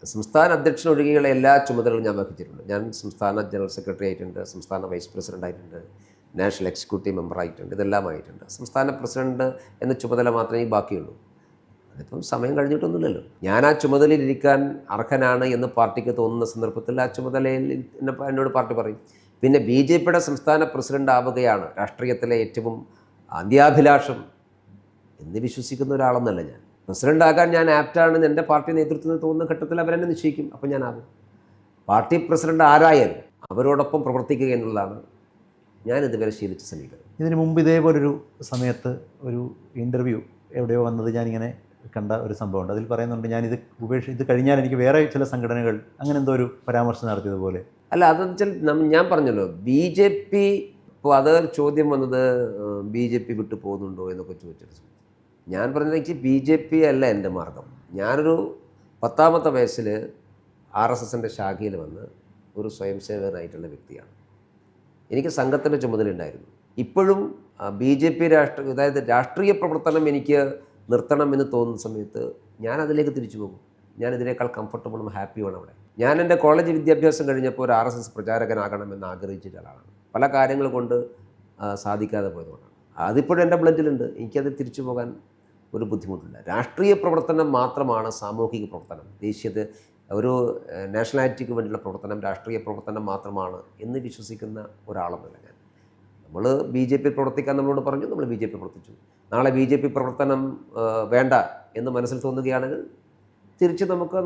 സംസ്ഥാന അധ്യക്ഷൻ ഒഴികെയുള്ള എല്ലാ ചുമതലകളും ഞാൻ വഹിച്ചിട്ടുണ്ട്. ഞാൻ സംസ്ഥാന ജനറൽ സെക്രട്ടറി ആയിട്ടുണ്ട്, സംസ്ഥാന വൈസ് പ്രസിഡൻ്റ് ആയിട്ടുണ്ട്, നാഷണൽ എക്സിക്യൂട്ടീവ് മെമ്പർ ആയിട്ടുണ്ട്, ഇതെല്ലാം ആയിട്ടുണ്ട്. സംസ്ഥാന പ്രസിഡന്റ് എന്ന ചുമതല മാത്രമേ ബാക്കിയുള്ളൂ. അതിപ്പം സമയം കഴിഞ്ഞിട്ടൊന്നുമില്ലല്ലോ. ഞാൻ ആ ചുമതലയിൽ ഇരിക്കാൻ അർഹനാണ് എന്ന് പാർട്ടിക്ക് തോന്നുന്ന സന്ദർഭത്തിൽ ആ ചുമതലയിൽ എന്നോട് പാർട്ടി പറയും. പിന്നെ BJPയുടെ സംസ്ഥാന പ്രസിഡന്റ് ആവുകയാണ് രാഷ്ട്രീയത്തിലെ ഏറ്റവും അന്ത്യാഭിലാഷം എന്ന് വിശ്വസിക്കുന്ന ഒരാളെന്നല്ല ഞാൻ. പ്രസിഡൻ്റ് ആകാൻ ഞാൻ ആപ്റ്റാണെന്ന് എൻ്റെ പാർട്ടി നേതൃത്വത്തിന് തോന്നുന്ന ഘട്ടത്തിൽ അവരെന്നെ നിശ്ചയിക്കും, അപ്പം ഞാനാകും. പാർട്ടി പ്രസിഡന്റ് ആരായാലും അവരോടൊപ്പം പ്രവർത്തിക്കുക എന്നുള്ളതാണ് ഞാൻ ഇതുവരെ ശീലിച്ച സമീപനം. ഇതിനു മുമ്പ് ഇതേപോലൊരു സമയത്ത് ഒരു ഇൻ്റർവ്യൂ എവിടെയോ വന്നത് ഞാനിങ്ങനെ കണ്ട ഒരു സംഭവമുണ്ട്. അതിൽ പറയുന്നുണ്ട്, ഞാനിത് ഇത് കഴിഞ്ഞാൽ എനിക്ക് വേറെ ചില സംഘടനകൾ അങ്ങനെ എന്തോ ഒരു പരാമർശം നടത്തിയതുപോലെ. അല്ല, അതെന്ന് വെച്ചാൽ ഞാൻ പറഞ്ഞല്ലോ, BJP ഇപ്പോൾ അത് ചോദ്യം വന്നത് BJP വിട്ടു പോകുന്നുണ്ടോ എന്നൊക്കെ ചോദിച്ചിട്ട് ഞാൻ പറഞ്ഞത് എനിക്ക് BJP അല്ല എൻ്റെ മാർഗം. ഞാനൊരു 10ാമത്തെ വയസ്സിൽ RSSൻ്റെ ശാഖയിൽ വന്ന് ഒരു സ്വയം സേവകനായിട്ടുള്ള വ്യക്തിയാണ്. എനിക്ക് സംഘത്തിൻ്റെ ചുമതല ഉണ്ടായിരുന്നു. ഇപ്പോഴും BJP അതായത് രാഷ്ട്രീയ പ്രവർത്തനം എനിക്ക് നിർത്തണമെന്ന് തോന്നുന്ന സമയത്ത് ഞാൻ അതിലേക്ക് തിരിച്ചു പോകും. ഞാൻ ഇതിനേക്കാൾ കംഫർട്ടബിളും ഹാപ്പിയുമാണ് അവിടെ. ഞാൻ എൻ്റെ കോളേജ് വിദ്യാഭ്യാസം കഴിഞ്ഞപ്പോൾ ഒരു RSS പ്രചാരകനാകണമെന്ന് ആഗ്രഹിച്ച ഒരാളാണ്. പല കാര്യങ്ങൾ കൊണ്ട് സാധിക്കാതെ പോയതുകൊണ്ടാണ്. അതിപ്പോഴും എൻ്റെ ബ്ലഡിലുണ്ട്. എനിക്കത് തിരിച്ചു പോകാൻ ഒരു ബുദ്ധിമുട്ടില്ല. രാഷ്ട്രീയ പ്രവർത്തനം മാത്രമാണ് സാമൂഹിക പ്രവർത്തനം, ദേശീയത ഒരു നാഷണാലിറ്റിക്ക് വേണ്ടിയുള്ള പ്രവർത്തനം രാഷ്ട്രീയ പ്രവർത്തനം മാത്രമാണ് എന്ന് വിശ്വസിക്കുന്ന ഒരാളെന്നല്ല ഞാൻ. നമ്മൾ BJP പ്രവർത്തിക്കാൻ നമ്മളോട് പറഞ്ഞു, നമ്മൾ BJP പ്രവർത്തിച്ചു. നാളെ BJP പ്രവർത്തനം വേണ്ട എന്ന് മനസ്സിൽ തോന്നുകയാണെങ്കിൽ തിരിച്ച് നമുക്ക്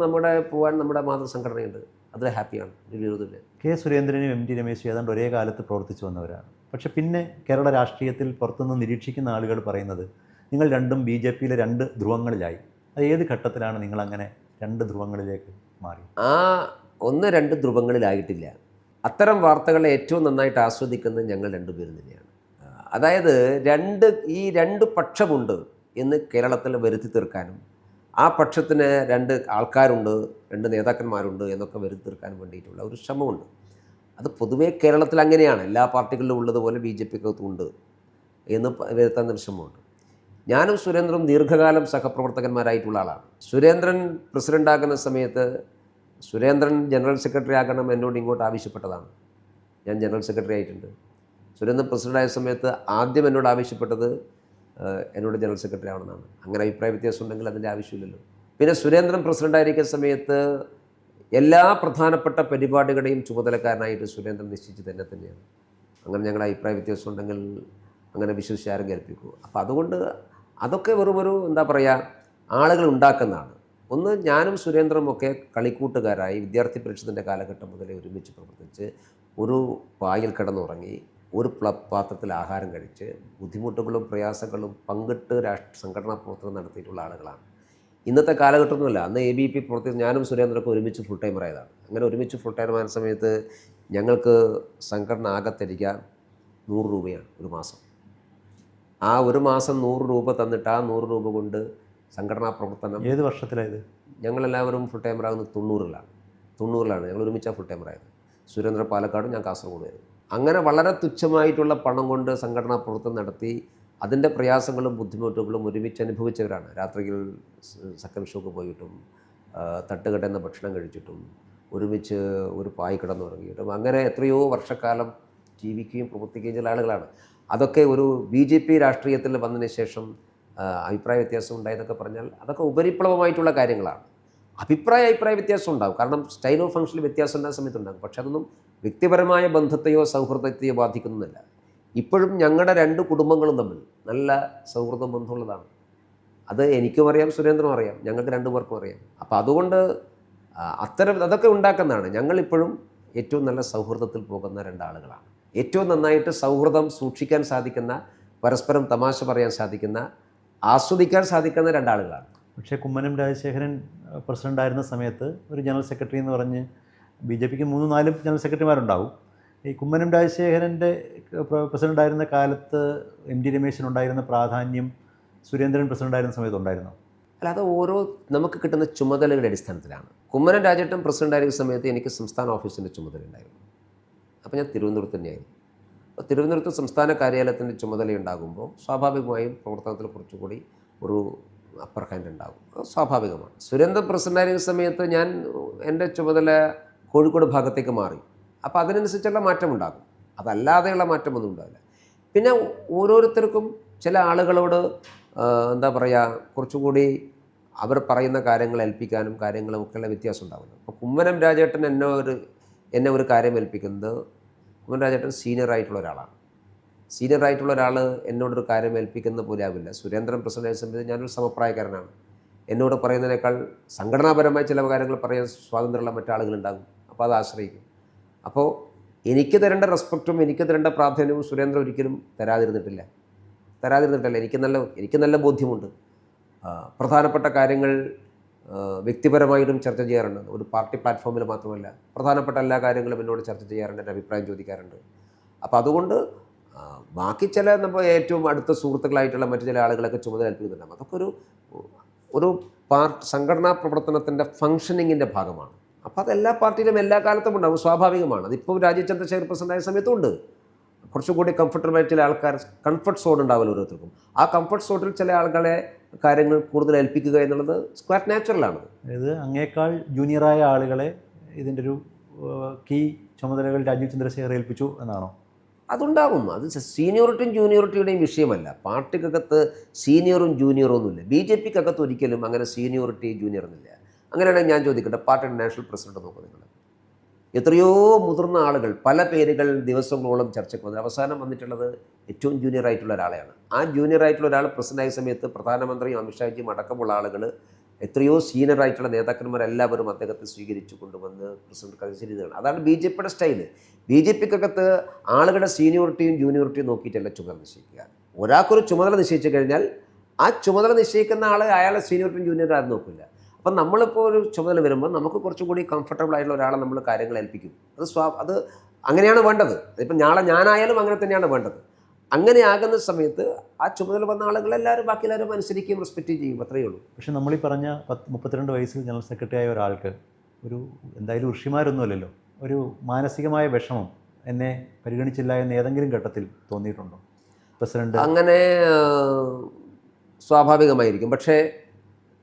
പോകാൻ നമ്മുടെ മാതൃസംഘടനയുണ്ട്, അതിൽ ഹാപ്പിയാണ്, ഒരു വിരോധമില്ല. K സുരേന്ദ്രനും MT രമേശും ഏതാണ്ട് ഒരേ കാലത്ത് പ്രവർത്തിച്ചു വന്നവരാണ്. പക്ഷേ പിന്നെ കേരള രാഷ്ട്രീയത്തിൽ പുറത്തുനിന്ന് നിരീക്ഷിക്കുന്ന ആളുകൾ പറയുന്നത് നിങ്ങൾ രണ്ടും BJPയിലെ 2 ധ്രുവങ്ങളിലായി. അത് ഏത് ഘട്ടത്തിലാണ് നിങ്ങളങ്ങനെ 2 ധ്രുവങ്ങളിലേക്ക് മാറി? 1-2 ധ്രുവങ്ങളിലായിട്ടില്ല. അത്തരം വാർത്തകളെ ഏറ്റവും നന്നായിട്ട് ആസ്വദിക്കുന്നത് ഞങ്ങൾ 2 പേരും തന്നെയാണ്. അതായത് ഈ 2 പക്ഷമുണ്ട് എന്ന് കേരളത്തിൽ വരുത്തി തീർക്കാനും ആ പക്ഷത്തിന് 2 ആൾക്കാരുണ്ട്, 2 നേതാക്കന്മാരുണ്ട് എന്നൊക്കെ വരുത്തി തീർക്കാൻ വേണ്ടിയിട്ടുള്ള ഒരു ശ്രമമുണ്ട്. അത് പൊതുവേ കേരളത്തിൽ അങ്ങനെയാണ്. എല്ലാ പാർട്ടികളിലും ഉള്ളതുപോലെ BJPക്കകത്തും ഉണ്ട് എന്ന് വരുത്താൻ ശ്രമമുണ്ട്. ഞാനും സുരേന്ദ്രനും ദീർഘകാലം സഹപ്രവർത്തകന്മാരായിട്ടുള്ള ആളാണ്. സുരേന്ദ്രൻ പ്രസിഡൻ്റാകുന്ന സമയത്ത് സുരേന്ദ്രൻ ജനറൽ സെക്രട്ടറി ആകണം എന്നോട് ഇങ്ങോട്ട് ആവശ്യപ്പെട്ടതാണ്. ഞാൻ ജനറൽ സെക്രട്ടറി ആയിട്ടുണ്ട്. സുരേന്ദ്രൻ പ്രസിഡൻ്റായ സമയത്ത് ആദ്യം എന്നോട് ആവശ്യപ്പെട്ടത് എന്നോട് ജനറൽ സെക്രട്ടറി ആവണമെന്നാണ്. അങ്ങനെ അഭിപ്രായ വ്യത്യാസം ഉണ്ടെങ്കിൽ അതിൻ്റെ ആവശ്യമില്ലല്ലോ. പിന്നെ സുരേന്ദ്രൻ പ്രസിഡൻ്റായിരിക്കുന്ന സമയത്ത് എല്ലാ പ്രധാനപ്പെട്ട പരിപാടികളുടെയും ചുമതലക്കാരനായിട്ട് സുരേന്ദ്രൻ നിശ്ചയിച്ച് തന്നെയാണ്. അങ്ങനെ ഞങ്ങളുടെ അഭിപ്രായ വ്യത്യാസം ഉണ്ടെങ്കിൽ അങ്ങനെ വിശ്വസിച്ച് ആരും കേൾപ്പിക്കൂ. അപ്പോൾ അതുകൊണ്ട് അതൊക്കെ വെറുമൊരു എന്താ പറയുക, ആളുകൾ ഉണ്ടാക്കുന്നതാണ്. ഒന്ന്, ഞാനും സുരേന്ദ്രനും ഒക്കെ കളിക്കൂട്ടുകാരായി വിദ്യാർത്ഥി പരിഷത്തിൻ്റെ കാലഘട്ടം മുതലേ ഒരുമിച്ച് പ്രവർത്തിച്ച് ഒരു പായിൽ കിടന്നുറങ്ങി ഒരു പാത്രത്തിൽ ആഹാരം കഴിച്ച് ബുദ്ധിമുട്ടുകളും പ്രയാസങ്ങളും പങ്കിട്ട് സംഘടനാ പ്രവർത്തനം നടത്തിയിട്ടുള്ള ആളുകളാണ്. ഇന്നത്തെ കാലഘട്ടമൊന്നുമല്ല. അന്ന് ABP പ്രവർത്തിച്ച് ഞാനും സുരേന്ദ്രനൊക്കെ ഒരുമിച്ച് ഫുൾ ടൈമർ ആയതാണ്. അങ്ങനെ ഒരുമിച്ച് ഫുൾ ടൈമർ ആയ സമയത്ത് ഞങ്ങൾക്ക് സംഘടന ആകെ തരിക 100 രൂപയാണ് ഒരു മാസം. ആ ഒരു മാസം 100 രൂപ തന്നിട്ട് ആ 100 രൂപ കൊണ്ട് സംഘടനാ പ്രവർത്തനം. ഏത് വർഷത്തിലായത്? ഞങ്ങളെല്ലാവരും ഫുൾ ടൈമർ ആകുന്നത് 90-ലാണ് ഞങ്ങൾ ഒരുമിച്ചാണ് ഫുൾ ടൈമർ ആയത്. സുരേന്ദ്ര പാലക്കാടും ഞാൻ കാസർഗോഡുമായിരുന്നു. അങ്ങനെ വളരെ തുച്ഛമായിട്ടുള്ള പണം കൊണ്ട് സംഘടനാ പ്രവർത്തനം നടത്തി അതിൻ്റെ പ്രയാസങ്ങളും ബുദ്ധിമുട്ടുകളും ഒരുമിച്ച് അനുഭവിച്ചവരാണ്. രാത്രിയിൽ സെക്കൻഡ് ഷോക്ക് പോയിട്ടും തട്ടുകെട്ടുന്ന ഭക്ഷണം കഴിച്ചിട്ടും ഒരുമിച്ച് ഒരു പായ് കിടന്നുറങ്ങിയിട്ടും അങ്ങനെ എത്രയോ വർഷക്കാലം ജീവിക്കുകയും പ്രവർത്തിക്കുകയും ചെയ്ത ആളുകളാണ്. അതൊക്കെ ഒരു BJP രാഷ്ട്രീയത്തിൽ വന്നതിന് ശേഷം അഭിപ്രായ വ്യത്യാസം ഉണ്ടായതൊക്കെ പറഞ്ഞാൽ അതൊക്കെ ഉപരിപ്ലവമായിട്ടുള്ള കാര്യങ്ങളാണ്. അഭിപ്രായ വ്യത്യാസം ഉണ്ടാകും. കാരണം സ്റ്റൈൽ ഓഫ് ഫംഗ്ഷനിൽ വ്യത്യാസം ഉണ്ടാകുന്ന സമയത്തുണ്ടാകും. പക്ഷെ അതൊന്നും വ്യക്തിപരമായ ബന്ധത്തെയോ സൗഹൃദത്തെയോ ബാധിക്കുന്നില്ല. ഇപ്പോഴും ഞങ്ങളുടെ 2 കുടുംബങ്ങളും തമ്മിൽ നല്ല സൗഹൃദം ബന്ധമുള്ളതാണ്. അത് എനിക്കും അറിയാം, സുരേന്ദ്രനും അറിയാം, ഞങ്ങൾക്ക് 2 പേർക്കും അറിയാം. അപ്പോൾ അതുകൊണ്ട് അതൊക്കെ ഉണ്ടാക്കുന്നതാണ്. ഞങ്ങളിപ്പോഴും ഏറ്റവും നല്ല സൗഹൃദത്തിൽ പോകുന്ന 2 ആളുകളാണ്. ഏറ്റവും നന്നായിട്ട് സൗഹൃദം സൂക്ഷിക്കാൻ സാധിക്കുന്ന, പരസ്പരം തമാശ പറയാൻ സാധിക്കുന്ന, ആസ്വദിക്കാൻ സാധിക്കുന്ന 2 ആളുകളാണ്. പക്ഷേ കുമ്മനം രാജശേഖരൻ പ്രസിഡൻ്റായിരുന്ന സമയത്ത് ഒരു ജനറൽ സെക്രട്ടറി എന്ന് പറഞ്ഞ് BJPക്ക് 3-4 ജനറൽ സെക്രട്ടറിമാരുണ്ടാവും. ഈ കുമ്മനം രാജശേഖരൻ്റെ പ്രസിഡൻ്റായിരുന്ന കാലത്ത് MD രമേശിനുണ്ടായിരുന്ന പ്രാധാന്യം സുരേന്ദ്രൻ പ്രസിഡൻ്റായിരുന്ന സമയത്ത് ഉണ്ടായിരുന്നു? അല്ല, അത് ഓരോ നമുക്ക് കിട്ടുന്ന ചുമതലകളുടെ അടിസ്ഥാനത്തിലാണ്. കുമ്മനം രാജേട്ടൻ പ്രസിഡൻ്റായിരുന്ന സമയത്ത് എനിക്ക് സംസ്ഥാന ഓഫീസിൻ്റെ ചുമതല ഉണ്ടായിരുന്നു. അപ്പോൾ ഞാൻ തിരുവനന്തപുരത്ത് തന്നെയായിരുന്നു. അപ്പോൾ തിരുവനന്തപുരത്ത് സംസ്ഥാന കാര്യാലയത്തിൻ്റെ ചുമതലയുണ്ടാകുമ്പോൾ സ്വാഭാവികമായും പ്രവർത്തനത്തിൽ കുറച്ചുകൂടി ഒരു അപ്പർ ഹാൻഡ് ഉണ്ടാകും. സ്വാഭാവികമാണ്. സുരേന്ദ്രൻ പ്രസിഡൻ്റായിരുന്ന സമയത്ത് ഞാൻ എൻ്റെ ചുമതല കോഴിക്കോട് ഭാഗത്തേക്ക് മാറി. അപ്പോൾ അതിനനുസരിച്ചുള്ള മാറ്റമുണ്ടാകും. അതല്ലാതെയുള്ള മാറ്റമൊന്നും ഉണ്ടാവില്ല. പിന്നെ ഓരോരുത്തർക്കും ചില ആളുകളോട് എന്താ പറയുക, കുറച്ചുകൂടി അവർ പറയുന്ന കാര്യങ്ങൾ ഏൽപ്പിക്കാനും കാര്യങ്ങളും ഒക്കെയുള്ള വ്യത്യാസം ഉണ്ടാവില്ല. അപ്പോൾ കുമ്മനം രാജേട്ടൻ എന്നെ ഒരു കാര്യം ഏൽപ്പിക്കുന്നത്, കുമ്മനം രാജേട്ടൻ സീനിയറായിട്ടുള്ള ഒരാളാണ്. സീനിയറായിട്ടുള്ള ഒരാൾ എന്നോടൊരു കാര്യം ഏൽപ്പിക്കുന്ന പോലെ ആവില്ല. സുരേന്ദ്രൻ പ്രസിഡന്റ് സംബന്ധിച്ച് ഞാനൊരു സമപ്രായക്കാരനാണ്. എന്നോട് പറയുന്നതിനേക്കാൾ സംഘടനാപരമായ ചില കാര്യങ്ങൾ പറയാൻ സ്വാതന്ത്ര്യമുള്ള മറ്റാളുകളുണ്ടാകും. അപ്പോൾ അത് ആശ്രയിക്കും. അപ്പോൾ എനിക്ക് തരേണ്ട റെസ്പെക്റ്റും എനിക്ക് തരേണ്ട പ്രാധാന്യവും സുരേന്ദ്രൻ ഒരിക്കലും തരാതിരുന്നിട്ടില്ല. എനിക്ക് നല്ല ബോധ്യമുണ്ട്. പ്രധാനപ്പെട്ട കാര്യങ്ങൾ വ്യക്തിപരമായിട്ടും ചർച്ച ചെയ്യാറുണ്ട്. ഒരു പാർട്ടി പ്ലാറ്റ്ഫോമിൽ മാത്രമല്ല, പ്രധാനപ്പെട്ട എല്ലാ കാര്യങ്ങളും എന്നോട് ചർച്ച ചെയ്യാറുണ്ട്, എൻ്റെ അഭിപ്രായം ചോദിക്കാറുണ്ട്. അപ്പോൾ അതുകൊണ്ട് ബാക്കി ചില നമ്മൾ ഏറ്റവും അടുത്ത സുഹൃത്തുക്കളായിട്ടുള്ള മറ്റു ചില ആളുകളൊക്കെ ചുമതല ഏൽപ്പിക്കുന്നുണ്ടാകും. അതൊക്കെ ഒരു സംഘടനാ പ്രവർത്തനത്തിൻ്റെ ഫങ്ഷനിങ്ങിൻ്റെ ഭാഗമാണ്. അപ്പോൾ അത് എല്ലാ പാർട്ടിയിലും എല്ലാ കാലത്തും ഉണ്ടാകും, സ്വാഭാവികമാണ്. അതിപ്പോൾ രാജീവ് ചന്ദ്രശേഖർ പ്രസിഡൻ്റായ സമയത്തും ഉണ്ട്. കുറച്ചുകൂടി കംഫർട്ടബിളായി ചില ആൾക്കാർ കംഫർട്ട് സോൺ ഉണ്ടാവില്ല ഓരോരുത്തർക്കും. ആ കംഫർട്ട് സോണിൽ ചില ആളുകളെ കാര്യങ്ങൾ കൂടുതൽ ഏൽപ്പിക്കുക എന്നുള്ളത് ക്വയറ്റ് നാച്ചുറലാണ്. അതായത് അങ്ങേക്കാൾ ജൂനിയറായ ആളുകളെ ഇതിൻ്റെ ഒരു കീ ചുമതലകൾ രാജീവ് ചന്ദ്രശേഖർ ഏൽപ്പിച്ചു എന്നാണോ? അതുണ്ടാകും. അത് സീനിയോറിറ്റിയും ജൂനിയോറിറ്റിയുടെയും വിഷയമല്ല. പാർട്ടിക്കകത്ത് സീനിയറും ജൂനിയറും ഒന്നുമില്ല. BJPക്കകത്ത് ഒരിക്കലും അങ്ങനെ സീനിയോറിറ്റി ജൂനിയർ എന്നില്ല. അങ്ങനെയാണെങ്കിൽ ഞാൻ ചോദിക്കട്ടെ, പാർട്ടിയുടെ നാഷണൽ പ്രസിഡന്റ് നോക്കുക നിങ്ങൾ. എത്രയോ മുതിർന്ന ആളുകൾ, പല പേരുകൾ ദിവസങ്ങളോളം ചർച്ചയ്ക്ക് വന്നത്, അവസാനം വന്നിട്ടുള്ളത് ഏറ്റവും ജൂനിയർ ആയിട്ടുള്ള ഒരാളെയാണ്. ആ ജൂനിയർ ആയിട്ടുള്ള ഒരാൾ പ്രസിഡൻ്റായ സമയത്ത് പ്രധാനമന്ത്രിയും അമിത്ഷാജിയും അടക്കമുള്ള ആളുകൾ, എത്രയോ സീനിയർ ആയിട്ടുള്ള നേതാക്കന്മാരെല്ലാവരും അദ്ദേഹത്തെ സ്വീകരിച്ചു കൊണ്ടുവന്ന് പ്രസിഡന്റ് കൺസിഡർ. അതാണ് BJPയുടെ സ്റ്റൈല്. BJPക്കകത്ത് ആളുകളുടെ സീനിയോറിറ്റിയും ജൂനിയോറിറ്റിയും നോക്കിയിട്ടല്ല ചുമതല നിശ്ചയിക്കുക. ഒരാൾക്കൊരു ചുമതല നിശ്ചയിച്ചു കഴിഞ്ഞാൽ ആ ചുമതല നിശ്ചയിക്കുന്ന ആൾ അയാളെ സീനിയോറിറ്റിയും ജൂനിയറും ആരും നോക്കില്ല. അപ്പം നമ്മളിപ്പോൾ ഒരു ചുമതല വരുമ്പോൾ നമുക്ക് കുറച്ചുകൂടി കംഫർട്ടബിൾ ആയിട്ടുള്ള ഒരാളെ നമ്മൾ കാര്യങ്ങൾ ഏൽപ്പിക്കും. അത് അങ്ങനെയാണ് വേണ്ടത്. ഇപ്പം ഞാനായാലും അങ്ങനെ തന്നെയാണ് വേണ്ടത്. അങ്ങനെ ആകുന്ന സമയത്ത് ആ ചുമതല വന്ന ആളുകളെല്ലാവരും ബാക്കി എല്ലാവരും അനുസരിക്കുകയും റെസ്പെക്റ്റ് ചെയ്യും. അത്രയേ ഉള്ളൂ. പക്ഷേ നമ്മളീ പറഞ്ഞ 32 വയസ്സിൽ ജനറൽ സെക്രട്ടറി ആയ ഒരാൾക്ക് എന്തായാലും ഋഷിമാരൊന്നുമല്ലല്ലോ, ഒരു മാനസികമായ വിഷമം എന്നെ പരിഗണിച്ചില്ല എന്ന് ഏതെങ്കിലും ഘട്ടത്തിൽ തോന്നിയിട്ടുണ്ടോ പ്രസിഡന്റ്? അങ്ങനെ സ്വാഭാവികമായിരിക്കും. പക്ഷേ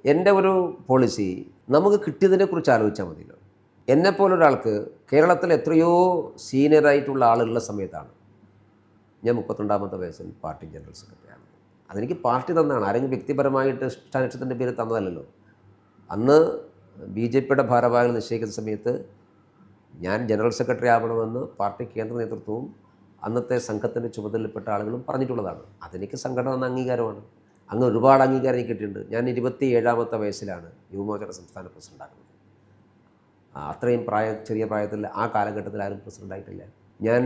എൻ്റെ ഒരു പോളിസി, നമുക്ക് കിട്ടിയതിനെക്കുറിച്ച് ആലോചിച്ചാൽ മതിയല്ലോ. എന്നെപ്പോലൊരാൾക്ക് കേരളത്തിൽ എത്രയോ സീനിയറായിട്ടുള്ള ആളുകളുള്ള സമയത്താണ് ഞാൻ 32-ാമത്തെ വയസ്സിൽ പാർട്ടി ജനറൽ സെക്രട്ടറിയാണ്. അതെനിക്ക് പാർട്ടി തന്നാണ്. ആരെങ്കിലും വ്യക്തിപരമായിട്ട് ഇഷ്ടാനിഷ്ടത്തിൻ്റെ പേര് തന്നതല്ലല്ലോ. അന്ന് BJPയുടെ ഭാരവാഹികൾ നിശ്ചയിക്കുന്ന സമയത്ത് ഞാൻ ജനറൽ സെക്രട്ടറി ആവണമെന്ന് പാർട്ടി കേന്ദ്ര നേതൃത്വവും അന്നത്തെ സംഘത്തിൻ്റെ ചുമതലപ്പെട്ട ആളുകളും പറഞ്ഞിട്ടുള്ളതാണ്. അതെനിക്ക് സംഘടന എന്ന അംഗീകാരമാണ്. അങ്ങ് ഒരുപാട് അംഗീകാരം എനിക്ക് കിട്ടിയിട്ടുണ്ട്. ഞാൻ 27-ാമത്തെ വയസ്സിലാണ് യുവമോർച്ചയുടെ സംസ്ഥാന പ്രസിഡൻ്റാകുന്നത്. അത്രയും ചെറിയ പ്രായത്തിൽ ആ കാലഘട്ടത്തിൽ ആരും പ്രസിഡൻ്റായിട്ടില്ല. ഞാൻ